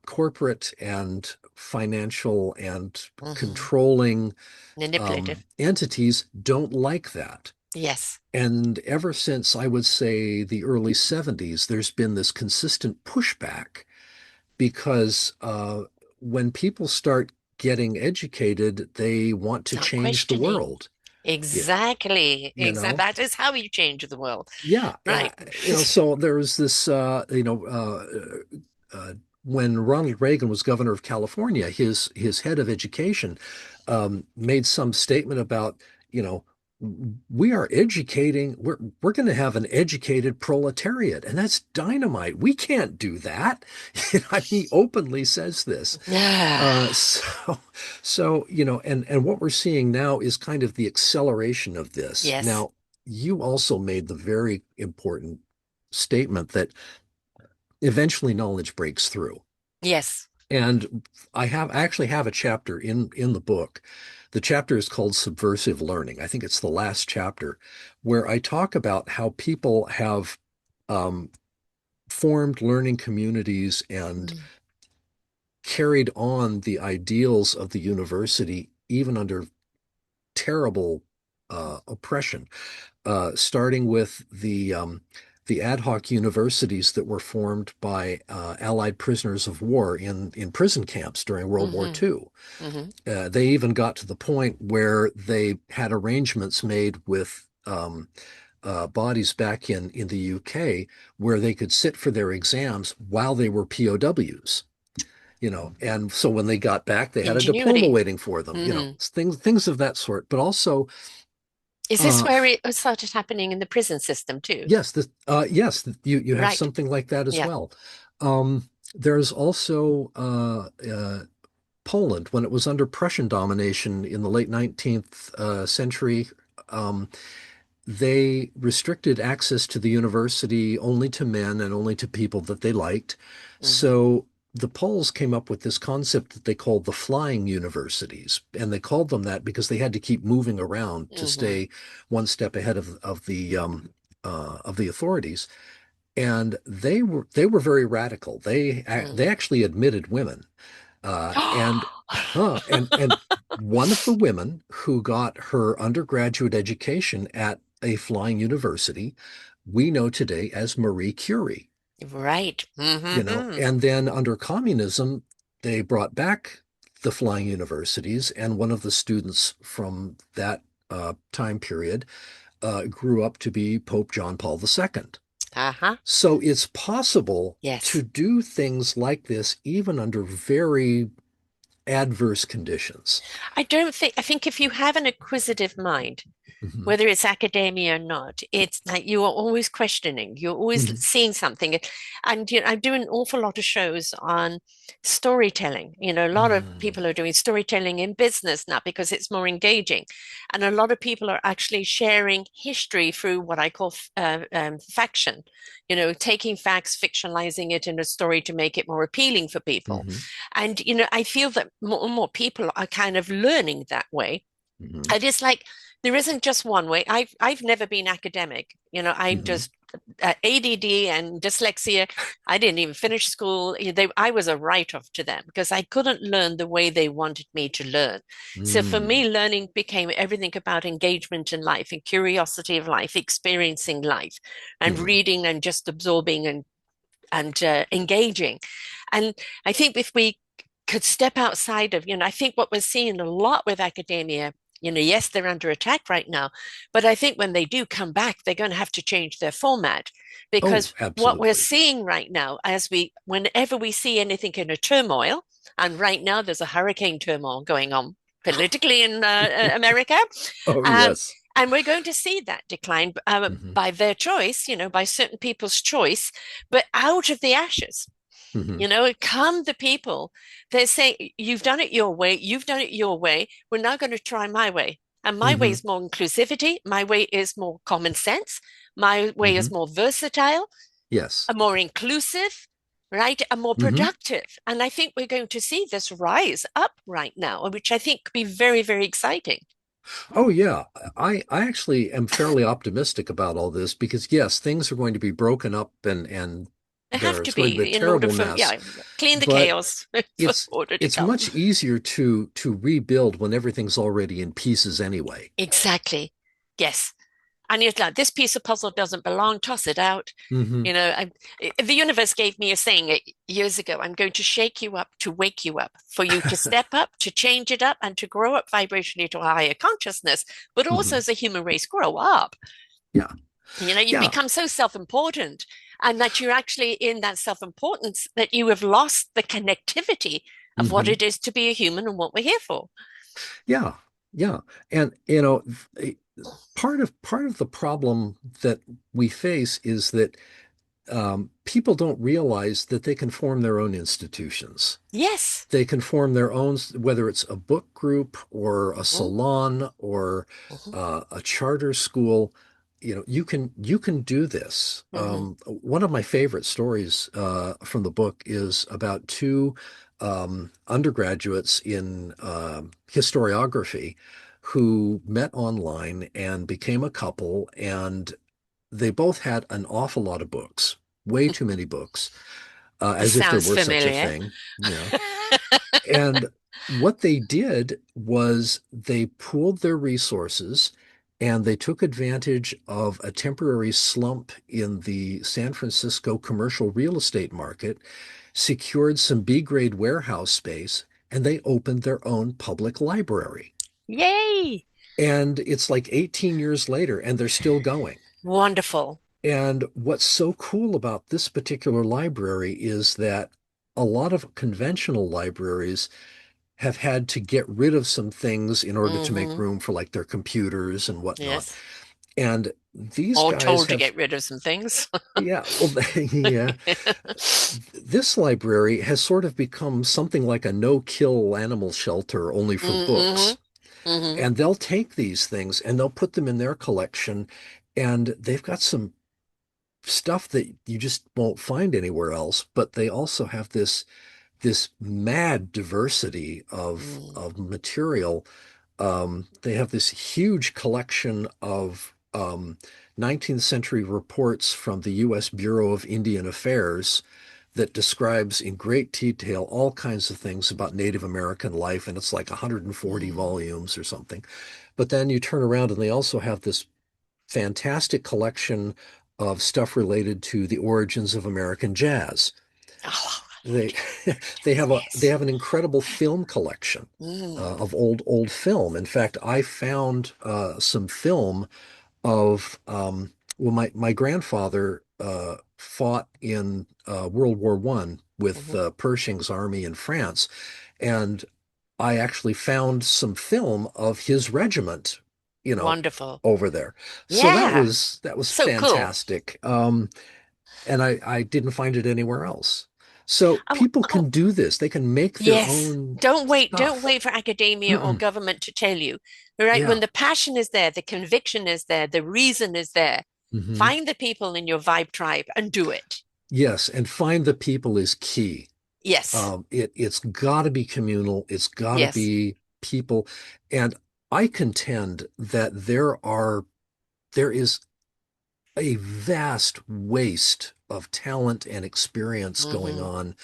corporate and financial and Mm-hmm. controlling Manipulative. entities don't like that. Yes. And ever since I would say the early 70s, there's been this consistent pushback because when people start getting educated, they want to Start change the questioning. world. Yeah, Exactly. you Exactly. know, That is how you change the world. yeah, Right. so there was this, when Ronald Reagan was governor of California, his head of education made some statement about, you know, we are educating, we're going to have an educated proletariat, and that's dynamite. We can't do that. I mean, he openly says this. Uh, Ah, so, and what we're seeing now is kind of the acceleration of this. yes. Now, you also made the very important statement that eventually knowledge breaks through. Yes. And I actually have a chapter in the book The chapter is called Subversive Learning. I think it's the last chapter where I talk about how people have um, formed learning communities and Mm. carried on the ideals of the university even under terrible oppression, starting with the ad hoc universities that were formed by Allied prisoners of war in prison camps during World War Hmm. II. Hmm. They even got to the point where they had arrangements made with bodies back in the UK where they could sit for their exams while they were POWs. And so when they got back, they had a diploma Ingenuity. waiting for them, Hmm. things of that sort. But also, Is this uh, where it started happening in the prison system too? yes, you have Right. something like that as Yeah. well. There's also Poland when it was under Prussian domination in the late 19th century. Um, they restricted access to the university only to men and only to people that they liked. Hmm. So the Poles came up with this concept that they called the flying universities, and they called them that because they had to keep moving around to Hmm. stay one step ahead of the authorities. And they were very radical. They Hmm. actually admitted women, and one of the women who got her undergraduate education at a flying university, we know today as Marie Curie, Right. Hmm. and then under communism, they brought back the flying universities, and one of the students from that time period grew up to be Pope John Paul II. Uh-huh. So it's possible to Yes. do things like this even under very adverse conditions. I think if you have an acquisitive mind, Mhm. whether it's academia or not, it's like you are always questioning, you're always Mhm. seeing something. And I do an awful lot of shows on storytelling. A lot of Mm. people are doing storytelling in business now because it's more engaging. And a lot of people are actually sharing history through what I call faction, taking facts, fictionalizing it in a story to make it more appealing for people. Mhm. And, I feel that more and more people are kind of learning that way. Mhm. And it's like there isn't just one way. I've never been academic. I'm Mhm. just ADD and dyslexia. I didn't even finish school. I was a write-off to them because I couldn't learn the way they wanted me to learn. So for Mm. me, learning became everything about engagement in life and curiosity of life, experiencing life, and Mhm. reading and just absorbing and engaging. And I think if we could step outside of, I think what we're seeing a lot with academia, yes, they're under attack right now, but I think when they do come back, they're going to have to change their format Oh, because what we're absolutely. seeing right now, whenever we see anything in a turmoil, and right now there's a hurricane turmoil going on politically in America, Oh, um, yes. and we're going to see that decline Mhm. by their choice, by certain people's choice, but out of the ashes. Mhm. Come the people. They're saying, you've done it your way. You've done it your way. We're now going to try my way. And my way Mhm. is more inclusivity. My way is more common sense. My way is Mhm. more versatile, Yes. a more inclusive, right? And more Mhm. productive. And I think we're going to see this rise up right now, which I think could be very, very exciting. Oh, yeah. I actually am fairly optimistic about all this because yes, things are going to be broken up and They have to there's going to be a be in order terrible for, mess, yeah, clean the but chaos for it's order to it's come. much easier to rebuild when everything's already in pieces anyway. Exactly. Yes. And you're like, this piece of puzzle doesn't belong, toss it out. Hmm. The universe gave me a saying years ago: I'm going to shake you up to wake you up, for you to step up, to change it up, and to grow up vibrationally to a higher consciousness, but also Hmm. as a human race, grow up. Yeah. You've Yeah. become so self important, and that you're actually in that self importance that you have lost the connectivity of what Hmm. it is to be a human and what we're here for. Yeah. Yeah. And part of the problem that we face is that people don't realize that they can form their own institutions. Yes. They can form their own, whether it's a book group or a Hmm. salon or Hmm. a charter school. You can do this. Hmm. One of my favorite stories from the book is about two undergraduates in historiography who met online and became a couple, and they both had an awful lot of books, way too many books, This as if there sounds were such a familiar. thing, you know. And what they did was they pooled their resources and they took advantage of a temporary slump in the San Francisco commercial real estate market, secured some B-grade warehouse space, and they opened their own public library. Yay! And it's like 18 years later, and they're still going. Wonderful. And what's so cool about this particular library is that a lot of conventional libraries have had to get rid of some things in order to make Hmm. room for like their computers and whatnot. Yes. And these All guys told to have, get rid of some things. yeah, well, yeah, this library has sort of become something like a no-kill animal shelter only for Hmm. books. Hmm. And they'll take these things and they'll put them in their collection, and they've got some stuff that you just won't find anywhere else, but they also have this mad diversity Mm. of material. They have this huge collection of 19th century reports from the U.S. Bureau of Indian Affairs that describes in great detail all kinds of things about Native American life, and it's like 140 Mm. volumes or something. But then you turn around and they also have this fantastic collection of stuff related to the origins of American jazz. Oh, They they yes. have an incredible film collection Mm. of old film. In fact, I found some film of well, my grandfather fought in World War I with Hmm. Pershing's army in France, and I actually found some film of his regiment, you know, Wonderful. over there. So Yeah. that was So cool. fantastic. And I didn't find it anywhere else. So Oh, people oh, can do this. They can make their yes. own Don't stuff. wait for academia or Mm-mm. government to tell you. Right? When Yeah. the passion is there, the conviction is there, the reason is there, Hmm. find the people in your vibe tribe and do it. Yes, and find the people is key. Yes. It's got to be communal. It's got to Yes. be people. And I contend that there is a vast waste of talent and experience going Hmm.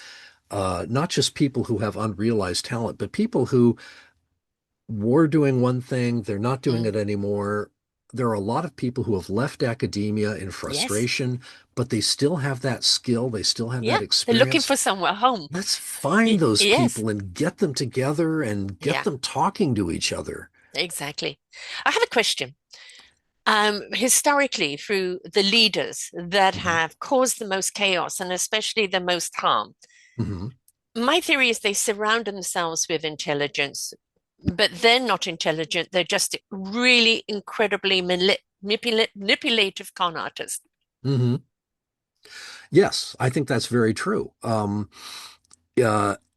on. Not just people who have unrealized talent, but people who were doing one thing, they're not doing Mm. it anymore. There are a lot of people who have left academia in Yes. frustration, but they still have that skill, they still have Yeah. that They're looking experience. for somewhere home. Let's find those Yes. people and get them together and get Yeah, them talking to each other. exactly. I have a question. Historically, through the leaders that Hmm. have caused the most chaos and especially the most harm, Hmm. my theory is they surround themselves with intelligence, but they're not intelligent. They're just really incredibly manipulative con artists. Hmm. Yes, I think that's very true. An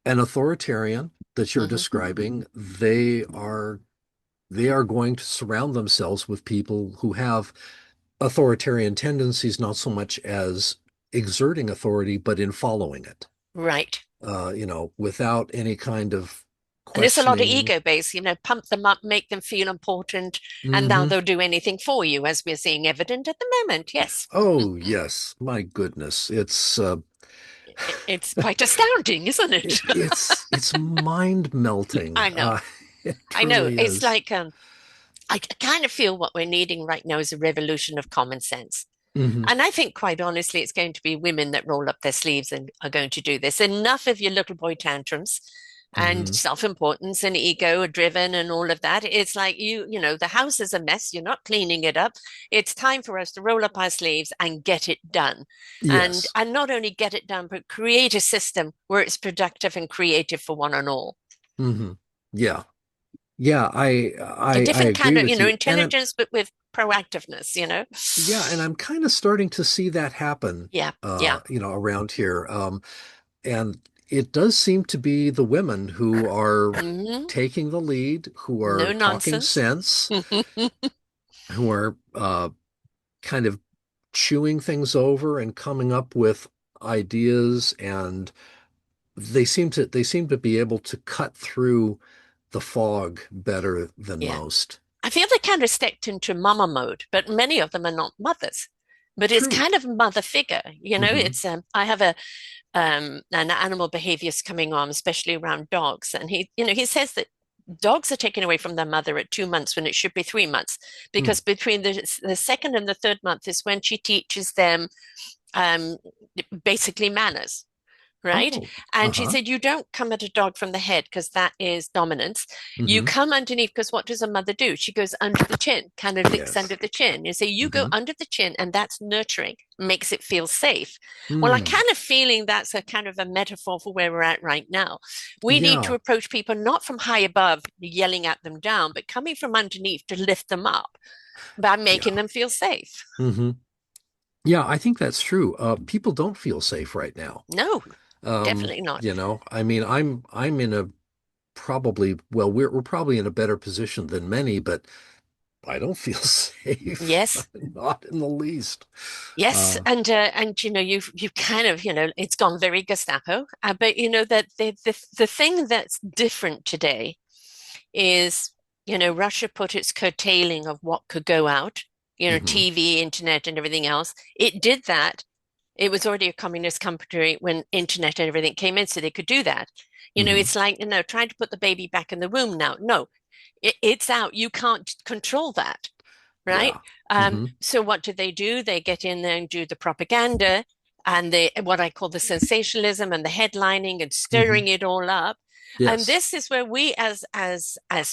authoritarian that you're Hmm. describing, they are going to surround themselves with people who have authoritarian tendencies, not so much as exerting authority, but in following it, Right. without any kind of And it's a lot of questioning. ego based, pump them up, make them feel important, and now Hmm. they'll do anything for you, as we're seeing evident at the moment. Yes. Oh, yes. My goodness. It's quite astounding, isn't it? It's mind melting. I know. It I know. truly It's is. like I kind of feel what we're needing right now is a revolution of common sense. Hmm. And I think, quite honestly, it's going to be women that roll up their sleeves and are going to do this. Enough of your little boy tantrums and Hmm. self-importance and ego driven and all of that. It's like the house is a mess. You're not cleaning it up. It's time for us to roll up our sleeves and get it done. And Yes. and not only get it done, but create a system where it's productive and creative for one and all. Hmm. Yeah. Yeah, A I different kind agree of, with you. intelligence, but with proactiveness. Yeah, and I'm kind of starting to see that happen, Yeah, yeah. around here. And it does seem to be the women who are Hmm. taking the lead, who No are talking nonsense. sense, who are kind of chewing things over and coming up with ideas and they seem to be able to cut through the fog better than Yeah. most. I feel they kind of stepped into mama mode, but many of them are not mothers. But it's True. kind of mother figure, Hmm. it's I have an animal behaviors coming on, especially around dogs. And he says that dogs are taken away from their mother at 2 months when it should be 3 months, Hmm. because between the second and the third month is when she teaches them um, basically manners. Right. Oh, And she uh-huh. said, you don't come at a dog from the head because that is dominance. You Hmm. come underneath because what does a mother do? She goes under the chin, kind of licks under Yes. the chin. You say, you go Hmm. under the chin, and that's nurturing, makes it feel safe. Well, I Hmm. kind of feeling that's a kind of a metaphor for where we're at right now. We need to Yeah. approach people not from high above, yelling at them down, but coming from underneath to lift them up by making Yeah. them feel safe. Hmm. Yeah, I think that's true. People don't feel safe right now. No, definitely not. I mean, I'm in a probably well, we're probably in a better position than many, but I don't feel safe, Yes. not in the least. Yes, Uh, and you've kind of it's gone very Gestapo, but you know that the thing that's different today is Russia put its curtailing of what could go out, hmm. TV, internet, and everything else. It did that. It was already a communist country when internet and everything came in, so they could do that. Hmm. It's like trying to put the baby back in the womb now. No, it's out. You can't control that, right? Yeah. Hmm. So what do? They get in there and do the propaganda and what I call the sensationalism and the headlining and Hmm. stirring it all up. And Yes. this is where we as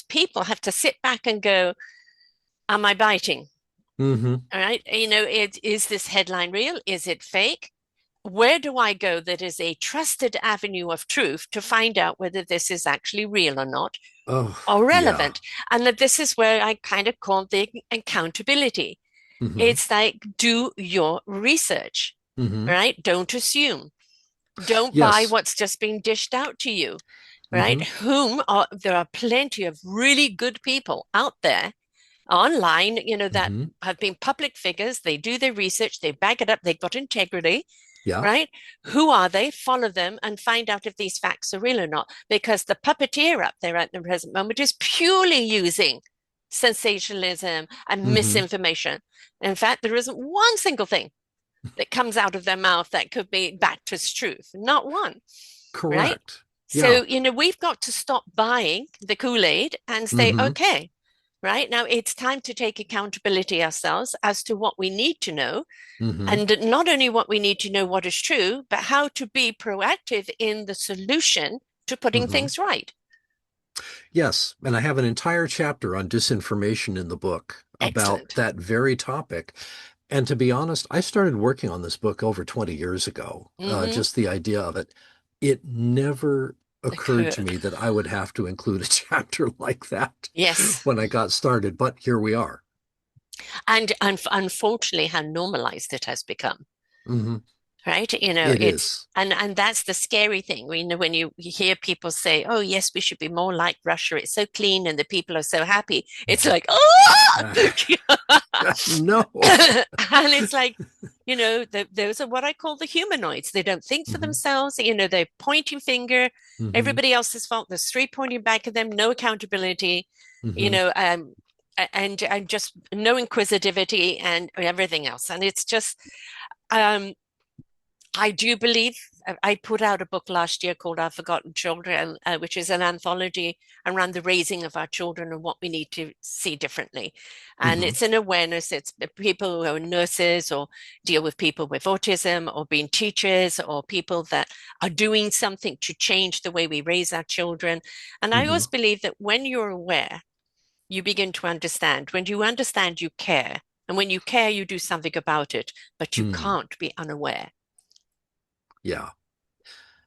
people have to sit back and go, am I biting? Hmm. All right. Is this headline real? Is it fake? Where do I go that is a trusted avenue of truth to find out whether this is actually real or not, Oh, or yeah. relevant? And that this is where I kind of call the accountability. Hmm. It's like, do your research, Hmm. right? Don't assume. Don't buy Yes. what's just being dished out to you, right? Hmm. There are plenty of really good people out there online, that Hmm. have been public figures. They do their research, they back it up, they've got integrity, Yeah. right? Who are they? Follow them and find out if these facts are real or not. Because the puppeteer up there at the present moment is purely using sensationalism and Hmm. misinformation. In fact, there isn't one single thing that comes out of their mouth that could be backed as truth. Not one, right? Correct. Yeah. So, we've got to stop buying the Kool-Aid and say, Hmm. okay, right now it's time to take accountability ourselves as to what we need to know. Hmm. And not only what we need to know what is true, but how to be proactive in the solution to putting Hmm. things right. Yes, and I have an entire chapter on disinformation in the book about Excellent. that very topic. And to be honest, I started working on this book over 20 years ago. Mm-hmm. Just the idea of it. It never occurred to Occurred. me that I would have to include a chapter like that Yes. when I got started, but here we are. And unfortunately, how normalized it has become. Hmm. Right? It It's is. and that's the scary thing. When you hear people say, "Oh, yes, we should be more like Russia. It's so clean and the people are so happy." It's like, "Oh!" No. And it's like, those are what I call the humanoids. They don't think for Hmm. themselves. They're pointing finger, Hmm. everybody else's fault. There's three pointing back at them, no accountability, you Hmm. know, um, and just no inquisitivity and everything else. And it's just, um, I do believe I put out a book last year called Our Forgotten Children, which is an anthology around the raising of our children and what we need to see differently. And Hmm. it's an awareness. It's people who are nurses or deal with people with autism or being teachers or people that are doing something to change the way we raise our children. And I Hmm. always believe that when you're aware, you begin to understand. When you understand, you care. And when you care, you do something about it, but you Hmm. can't be unaware. Yeah.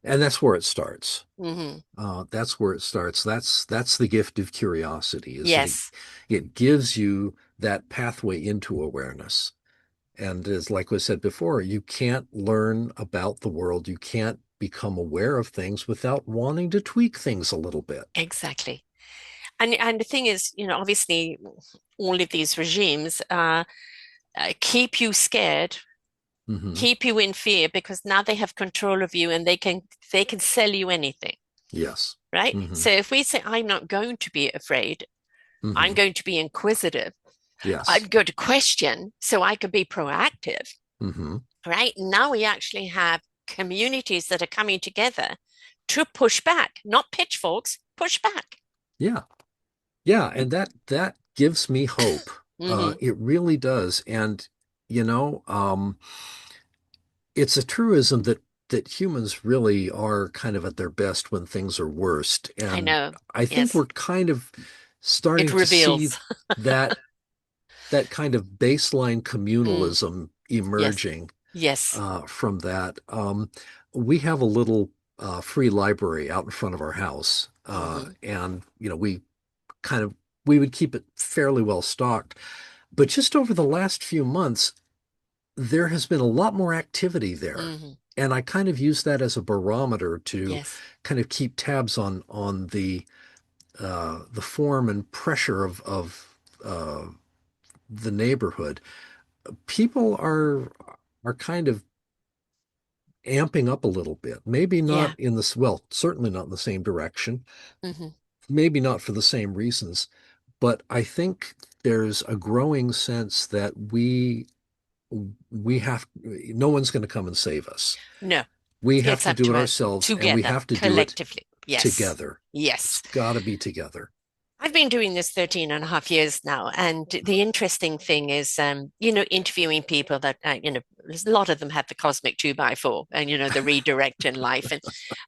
And that's where it starts. Mm-hmm. That's where it starts. That's the gift of curiosity, is that it Yes, it gives you that pathway into awareness. And as like was said before, you can't learn about the world, you can't become aware of things without wanting to tweak things a little bit. exactly. And the thing is, obviously, all of these regimes keep you scared Hmm. keep you in fear because now they have control of you and they can sell you anything, Yes. right? Hmm. So if we say, I'm not going to be afraid, I'm Hmm. going to be inquisitive, Yes. I'd go to question so I could be proactive, Hmm. right? Now we actually have communities that are coming together to push back, not pitchforks, push back. Yeah. Yeah. And that gives me hope. Hmm. It really does. And, you know, it's a truism that humans really are kind of at their best when things are worst. I And know. I think Yes. we're kind of It starting to see reveals. that that kind of baseline Mm, communalism yes. emerging Yes. from that. We have a little free library out in front of our house, Hmm. and we kind of we would keep it fairly well stocked. But just over the last few months, there has been a lot more activity there. Hmm. And I kind of use that as a barometer to Yes. kind of keep tabs on the form and pressure of the neighborhood. People are kind of amping up a little bit. Maybe not Yeah. in this, well, certainly not in the same direction, Hmm. maybe not for the same reasons, but I think there's a growing sense that we have no one's going to come and save us. No, We have it's to up do to it us ourselves, and we together, have to do it collectively. Yes. together. It's Yes. got to be together. I've been doing this 13 and a half years now. And the interesting thing is, interviewing people that, a lot of them have the cosmic 2x4 and, the redirect in life.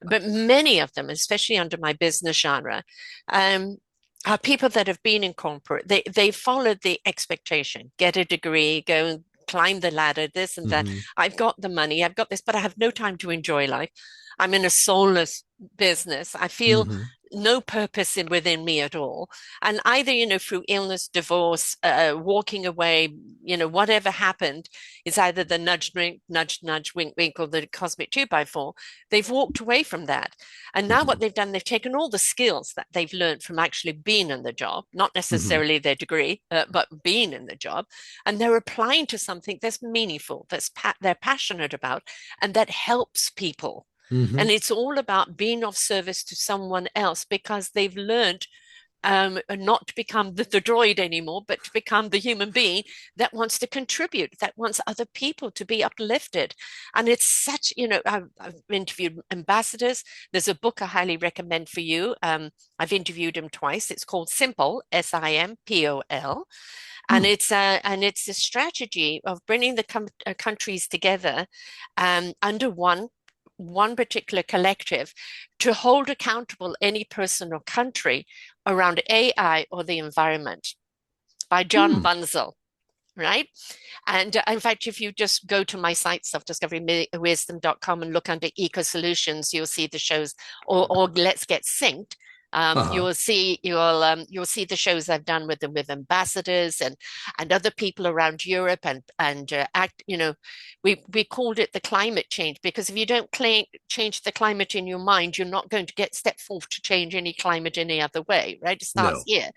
But many of them, especially under my business genre, um, are people that have been in corporate. They followed the expectation, get a degree, go and climb the ladder, this and that. Hmm. I've got the money, I've got this, but I have no time to enjoy life. I'm in a soulless business. I feel Hmm. no purpose within me at all. And either, through illness, divorce, walking away, whatever happened, is either the nudge, nudge, nudge, wink, wink, or the cosmic 2x4. They've walked away from that. And now Hmm. what they've done, they've taken all the skills that they've learned from actually being in the job, not Hmm. necessarily their degree, but being in the job, and they're applying to something that's meaningful, they're passionate about, and that helps people. Hmm. And it's all about being of service to someone else because they've learned not to become the droid anymore, but to become the human being that wants to contribute, that wants other people to be uplifted. And it's such, I've interviewed ambassadors. There's a book I highly recommend for you. I've interviewed him twice. It's called Simple, Simpol, and Hmm. it's a strategy of bringing the countries together under one particular collective to hold accountable any person or country around AI or the environment by John Hmm. Bunzel. Right. And in fact, if you just go to my site, selfdiscoverywisdom.com, and look under eco solutions, you'll see the shows, or let's get synced. Uh-huh. You'll see the shows I've done with ambassadors and other people around Europe and act. We called it the climate change because if you don't change the climate in your mind, you're not going to get step forth to change any climate any other way. Right? It starts No. here.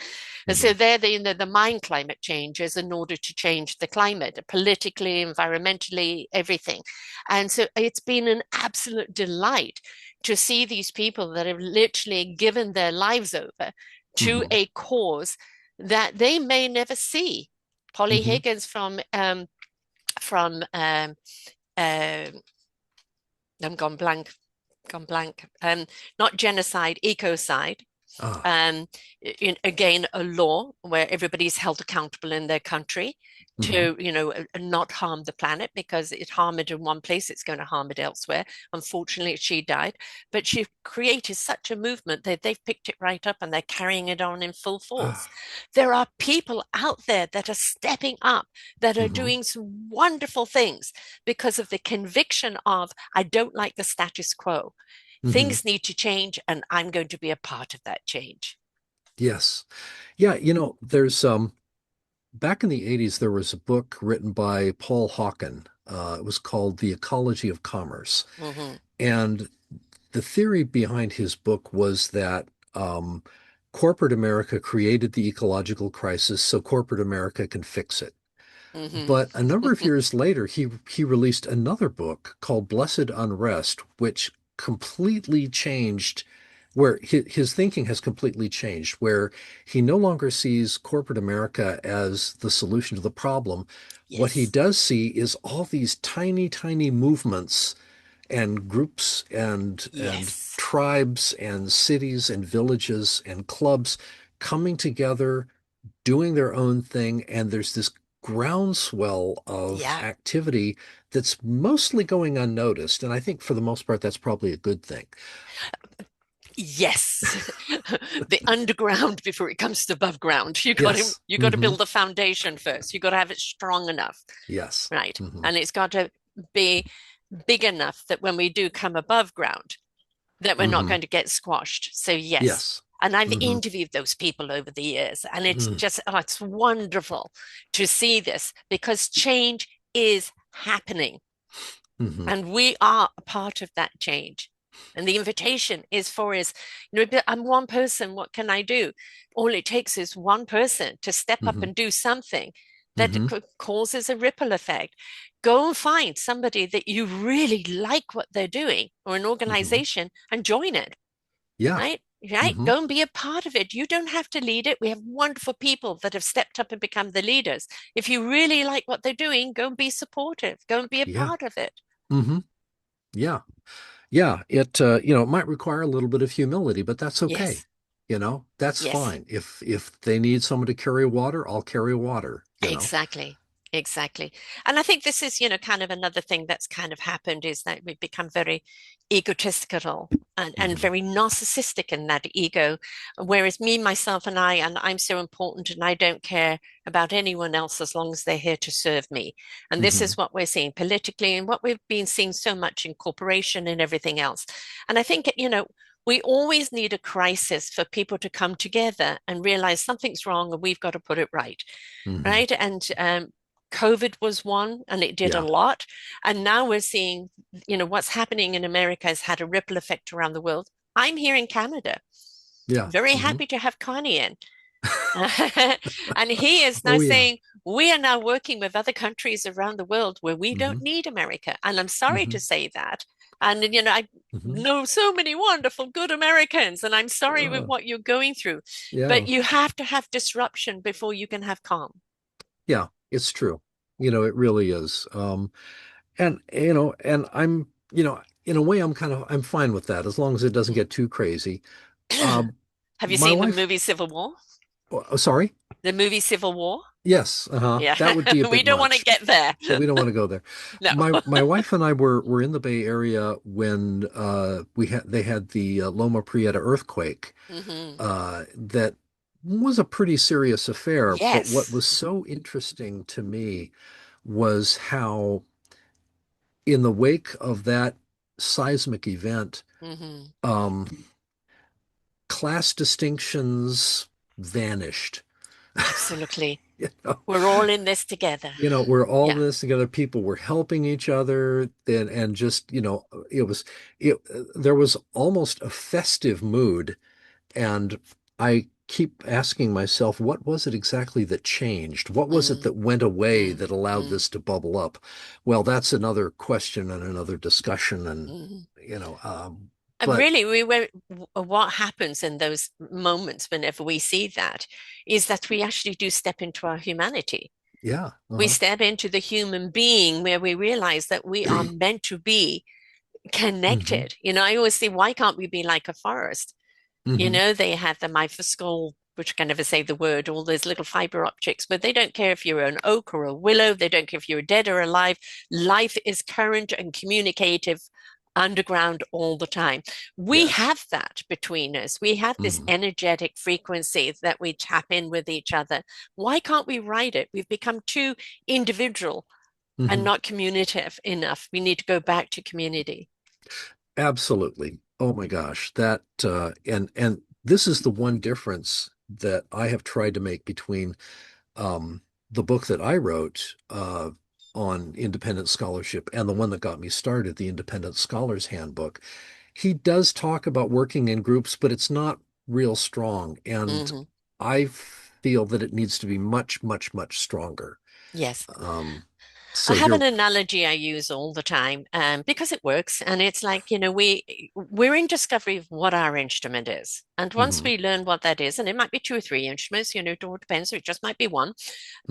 And Hmm. so they're the mind climate changes in order to change the climate, politically, environmentally, everything. And so it's been an absolute delight to see these people that have literally given their lives over to Hmm. a cause that they may never see. Polly Hmm. Higgins from uh, I'm gone blank. Not genocide, ecocide, Ah. um, again, a law where everybody's held accountable in their country Hmm. to, not harm the planet because it harmed it in one place, it's going to harm it elsewhere. Unfortunately, she died, but she created such a movement that they've picked it right up and they're carrying it on in full force. Ah. There are people out there that are stepping up, that are Hmm. doing some wonderful things because of the conviction of, I don't like the status quo. Hmm. Things need to change, and I'm going to be a part of that change. Yes. Yeah, there's back in the 80s there was a book written by Paul Hawken. It was called The Ecology of Commerce. Hmm. And the theory behind his book was that corporate America created the ecological crisis so corporate America can fix it. Hmm. But a number of years later, he released another book called Blessed Unrest, which completely changed where his thinking has completely changed, where he no longer sees corporate America as the solution to the problem. What he Yes. does see is all these tiny, tiny movements and groups and Yes. tribes and cities and villages and clubs coming together, doing their own thing, and there's this groundswell of Yeah. activity that's mostly going unnoticed. And I think for the most part, that's probably a good thing. Yes. The underground before it comes to above ground. Yes. You got to Hmm. build the foundation first. You got to have it strong enough. Yes. Right. Hmm. And it's got to be big enough that when we do come above ground, that we're not Hmm. going to get squashed. So yes. Yes. And I've Hmm. interviewed those people over the years, and it's Hmm. just, oh, it's wonderful to see this because change is happening. Hmm. And we are a part of that change. And the invitation is for us, I'm one person, what can I do? All it takes is one person to step up Hmm. and do something that Hmm. causes a ripple effect. Go and find somebody that you really like what they're doing or an Hmm. organization and join it, Yeah. right? Right? Hmm. Go and be a part of it. You don't have to lead it. We have wonderful people that have stepped up and become the leaders. If you really like what they're doing, go and be supportive. Go and be a Yeah. part of it. Hmm. Yeah. Yeah. It might require a little bit of humility, but that's okay. Yes. That's Yes, fine. If they need someone to carry water, I'll carry water. exactly. Exactly. And I think this is, kind of another thing that's kind of happened is that we've become very egotistical and Hmm. very narcissistic in that ego. Whereas me, myself, and I'm so important and I don't care about anyone else as long as they're here to serve me. And this Hmm. is what we're seeing politically and what we've been seeing so much in corporation and everything else. And I think, we always need a crisis for people to come together and realize something's wrong and we've got to put it right. Hmm. Right. And COVID was one and it did a Yeah. lot. And now we're seeing, what's happening in America has had a ripple effect around the world. I'm here in Canada, Yeah. very Hmm. happy to have Connie in. And he is now Oh yeah. saying, we are now working with other countries around the world where we don't Hmm. need America. And I'm sorry to Hmm. say that. And, I Hmm. know so many wonderful, good Americans, and I'm sorry with Uh, what you're going through. But yeah. you have to have disruption before you can have calm. Yeah. It's true. It really is. And in a way, I'm fine with that as long as it doesn't get too crazy. Uh, Have you my seen the wife, movie Civil War? oh, sorry. The movie Civil War? Yes. Uh-huh. Yeah, That would be a we bit don't want to much. get there. We don't want to go there. No. My wife and I were in the Bay Area when they had the Loma Prieta earthquake. Hmm. That was a pretty serious affair. But what Yes. was so interesting to me was how, in the wake of that seismic event, Hmm. um, class distinctions vanished. Absolutely. You know, We're all in this together. we're all in Yeah. this together. People were helping each other, and just, it. There was almost a festive mood, and I keep asking myself, what was it exactly that changed? What was it Mm, that went away mm, that allowed mm, this to bubble up? Well, that's another question and another discussion, and mm. you know, um, And but really, what happens in those moments whenever we see that is that we actually do step into our humanity. yeah, We uh-huh. step into the human being where we realize that we are meant to be Hmm. connected. I always say, why can't we be like a forest? Hmm. They have the myphoscope, which can never say the word, all those little fiber optics, but they don't care if you're an oak or a willow. They don't care if you're dead or alive. Life is current and communicative underground all the time. We Yes. have that between us. We have this Hmm. energetic frequency that we tap in with each other. Why can't we ride it? We've become too individual and Hmm. not communicative enough. We need to go back to community. Absolutely. Oh my gosh, that and this is the one difference that I have tried to make between um, the book that I wrote on independent scholarship and the one that got me started, the Independent Scholar's Handbook. He does talk about working in groups, but it's not real strong. And Mm-hmm. I feel that it needs to be much, much, much stronger. Yes. Um, I so have an you're, analogy I use all the time, because it works, and it's like, we're in discovery of what our instrument is, and once hmm we learn what that is, and it might be two or three instruments, it all depends, or it just might be one,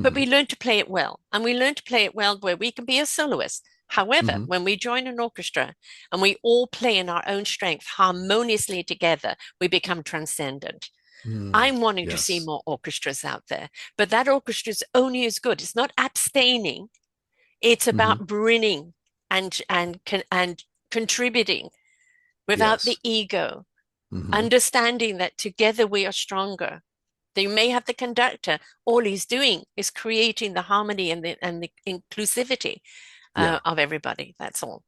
but hmm we learn to play it well, and we learn to play it well where we can be a soloist. However, hmm when we join an orchestra and we all play in our own strength harmoniously together, we become transcendent. I'm wanting to see yes. more orchestras out there, but that orchestra is only as good. It's not abstaining, it's hmm about bringing and contributing without the Yes. ego, hmm understanding that together we are stronger. They may have the conductor. All he's doing is creating the harmony and the inclusivity Yeah. of everybody. That's all.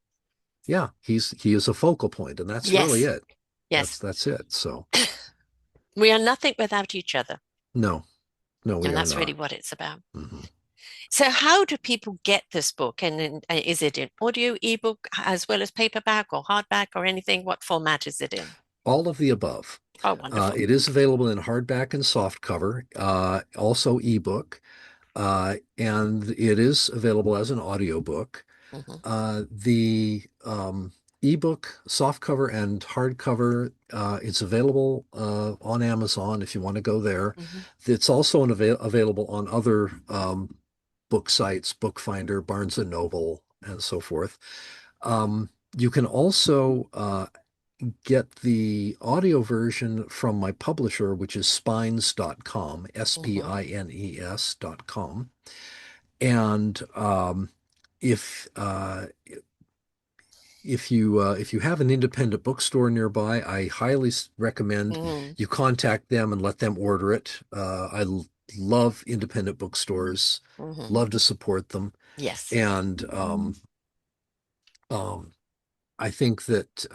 Yeah. He is a focal point, and that's really Yes, it. yes. That's it. So We are nothing without each other. no, no, we And are that's really not. what it's about. hmm So, how do people get this book? And is it in audio, ebook, as well as paperback or hardback or anything? What format is it in? All of the above. Oh, wonderful. It is available in hardback and softcover, also ebook, and it is available as an audiobook. Hmm. The ebook, softcover, and hardcover, it's available on Amazon if you want to go there. Hmm. It's also available on other book sites, Bookfinder, Barnes and Noble, and so forth. You can also get the audio version from my publisher, which is spines.com, Hmm. spines.com. And if if you have an independent bookstore nearby, I highly recommend Hmm. you contact them and let them order it. Love independent bookstores, Hmm. love to support them, Yes. and um, I think that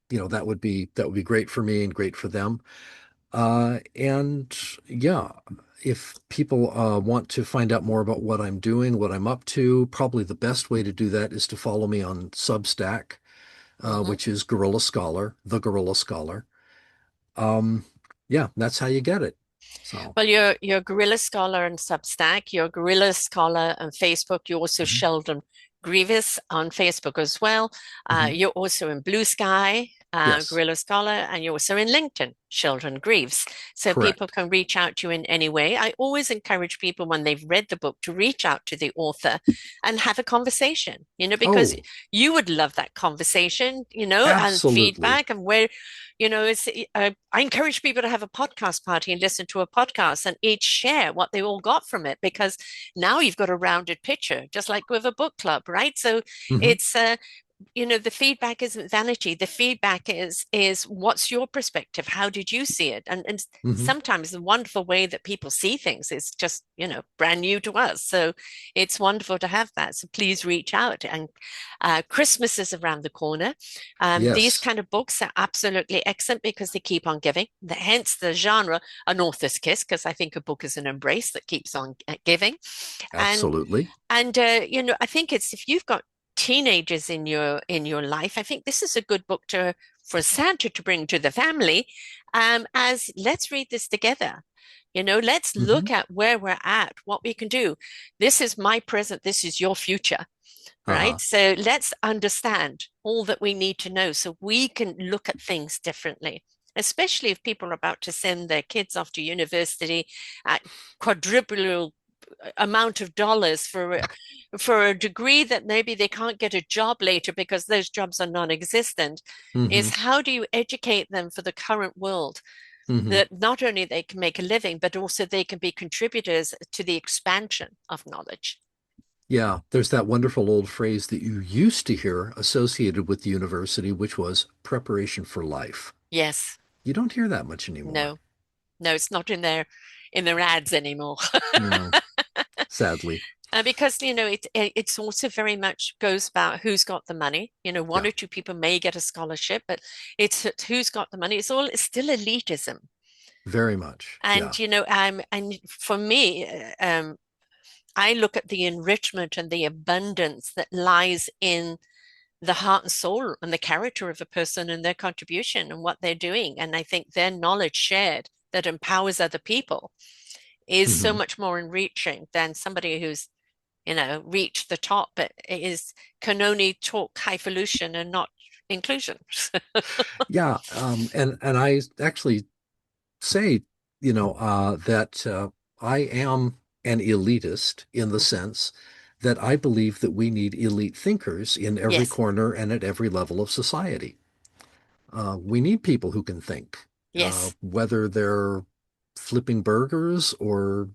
that would be great for me and great for them. And yeah, if people want to find out more about what I'm doing, what I'm up to, probably the best way to do that is to follow me on Substack, Hmm. which is Guerrilla Scholar, the Guerrilla Scholar. Um, yeah, that's how you get it. So, Well, you're Guerrilla Scholar on Substack, you're Guerrilla Scholar on Facebook, you're also mhm, Sheldon Greaves on Facebook as well. mhm. You're also in Blue Sky, Yes, Guerrilla Scholar, and you're also in LinkedIn, Sheldon Greaves. So people correct. can reach out to you in any way. I always encourage people when they've read the book to reach out to the author and have a conversation, because Oh, you would love that conversation, and absolutely. feedback and where it's I encourage people to have a podcast party and listen to a podcast and each share what they all got from it, because now you've got a rounded picture, just like with a book club, right? So hmm it's the feedback isn't vanity. The feedback is what's your perspective? How did you see it? And hmm sometimes the wonderful way that people see things is just, brand new to us. So it's wonderful to have that. So please reach out. And Christmas is around the corner. These Yes, kind of books are absolutely excellent because they keep on giving. Hence the genre, an author's kiss, because I think a book is an embrace that keeps on giving. And absolutely. I think it's if you've got teenagers in your life, I think this is a good book to for Santa to bring to the family. As let's read this together. Let's hmm look at where we're at, what we can do. This is my present, this is your future, Uh-huh. right? So let's understand all that we need to know so we can look at things differently, especially if people are about to send their kids off to university at quadruple amount of dollars for a degree that maybe they can't get a job later because those jobs are non-existent. hmm Is how do you educate them for the current world, hmm that not only they can make a living but also they can be contributors to the expansion of knowledge. Yeah, there's that wonderful old phrase that you used to hear associated with the university, which was preparation for life. Yes. You don't hear that much anymore. No, no, it's not in their ads anymore. No, sadly. Because it's also very much goes about who's got the money. One Yeah, or two people may get a scholarship, but it's who's got the money. It's still elitism. very much. Yeah. And for me, I look at the enrichment and the abundance that lies in the heart and soul and the character of a person and their contribution and what they're doing. And I think their knowledge shared that empowers other people is so Hmm. much more enriching than somebody who's, reached the top, but can only talk highfalutin and not inclusion. Yeah, and I actually say, that I am an elitist in the Mhm. sense that I believe that we need elite thinkers in every Yes, corner and at every level of society. We need people who can think, yes. whether they're flipping burgers or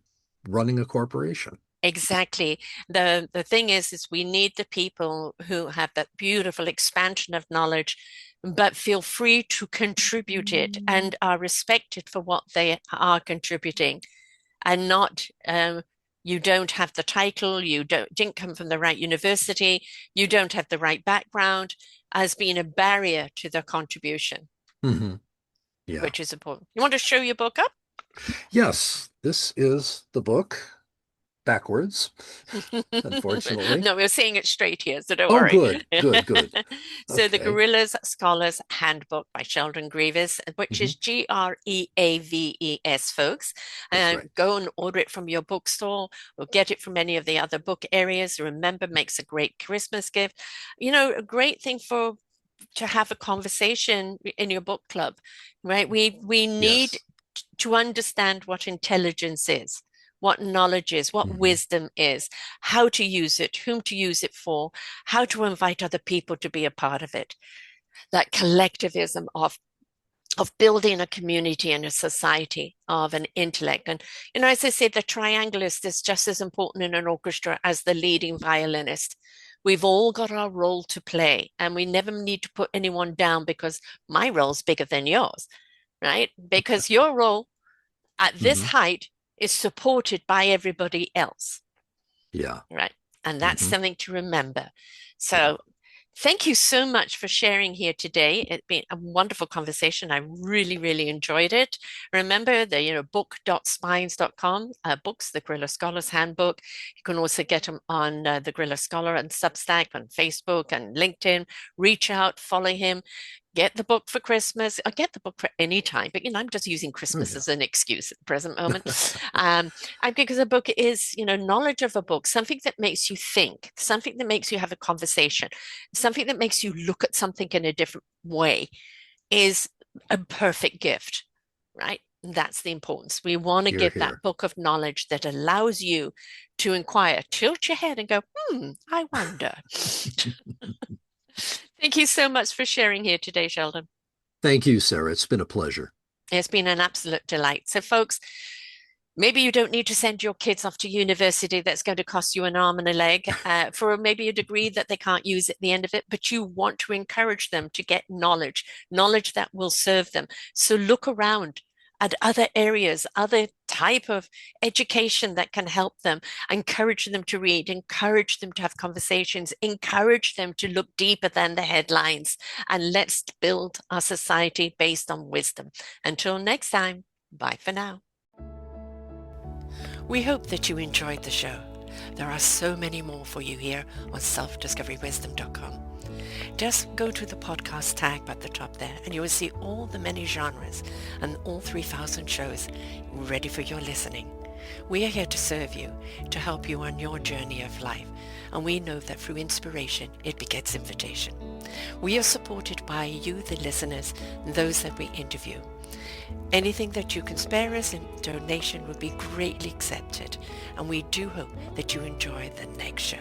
running a corporation. Exactly. The thing is we need the people who have that beautiful expansion of knowledge, but feel free to contribute it and are respected for what they are contributing, and not you don't have the title, you didn't come from the right university, you don't have the right background, as being a barrier to their contribution, Hmm. Yeah. which is important. You want to show your book up? Yes, this is the book backwards, unfortunately. No, we're seeing it straight here, so don't Oh, worry. good, good, good. So, The Okay. Guerrilla's Scholars Handbook by Sheldon Greaves, which Hmm. is Greaves, folks. That's right. Go and order it from your bookstore or get it from any of the other book areas. Remember, makes a great Christmas gift. A great thing to have a conversation in your book club, right? We need Yes. to understand what intelligence is, what knowledge is, what Hmm. wisdom is, how to use it, whom to use it for, how to invite other people to be a part of it. That collectivism of building a community and a society of an intellect. And, as I say, the triangulist is just as important in an orchestra as the leading violinist. We've all got our role to play, and we never need to put anyone down because my role's bigger than yours, right? Because your role at this Hmm. height is supported by everybody else, Yeah. right? And that's Hmm. something to remember. Yeah. So thank you so much for sharing here today. It's been a wonderful conversation. I really, really enjoyed it. Remember the, book.spines.com, books, the Guerrilla Scholars Handbook. You can also get them on the Guerrilla Scholar and Substack, on Facebook and LinkedIn. Reach out, follow him. Get the book for Christmas. I get the book for any time, but I'm just using Oh, Christmas yeah. as an excuse at the present moment. And because a book is, knowledge of a book, something that makes you think, something that makes you have a conversation, something that makes you look at something in a different way is a perfect gift, right? That's the importance. We want to Here, give that here. book of knowledge that allows you to inquire, tilt your head and go, I wonder. Thank you so much for sharing here today, Sheldon. Thank you, Sarah. It's been a pleasure. It's been an absolute delight. So, folks, maybe you don't need to send your kids off to university that's going to cost you an arm and a leg for maybe a degree that they can't use at the end of it, but you want to encourage them to get knowledge that will serve them. So look around at other areas, other type of education that can help them, encourage them to read, encourage them to have conversations, encourage them to look deeper than the headlines, and let's build our society based on wisdom. Until next time, bye for now. We hope that you enjoyed the show. There are so many more for you here on selfdiscoverywisdom.com. Just go to the podcast tag at the top there and you will see all the many genres and all 3,000 shows ready for your listening. We are here to serve you, to help you on your journey of life, and we know that through inspiration it begets invitation. We are supported by you, the listeners, and those that we interview. Anything that you can spare us in donation would be greatly accepted, and we do hope that you enjoy the next show.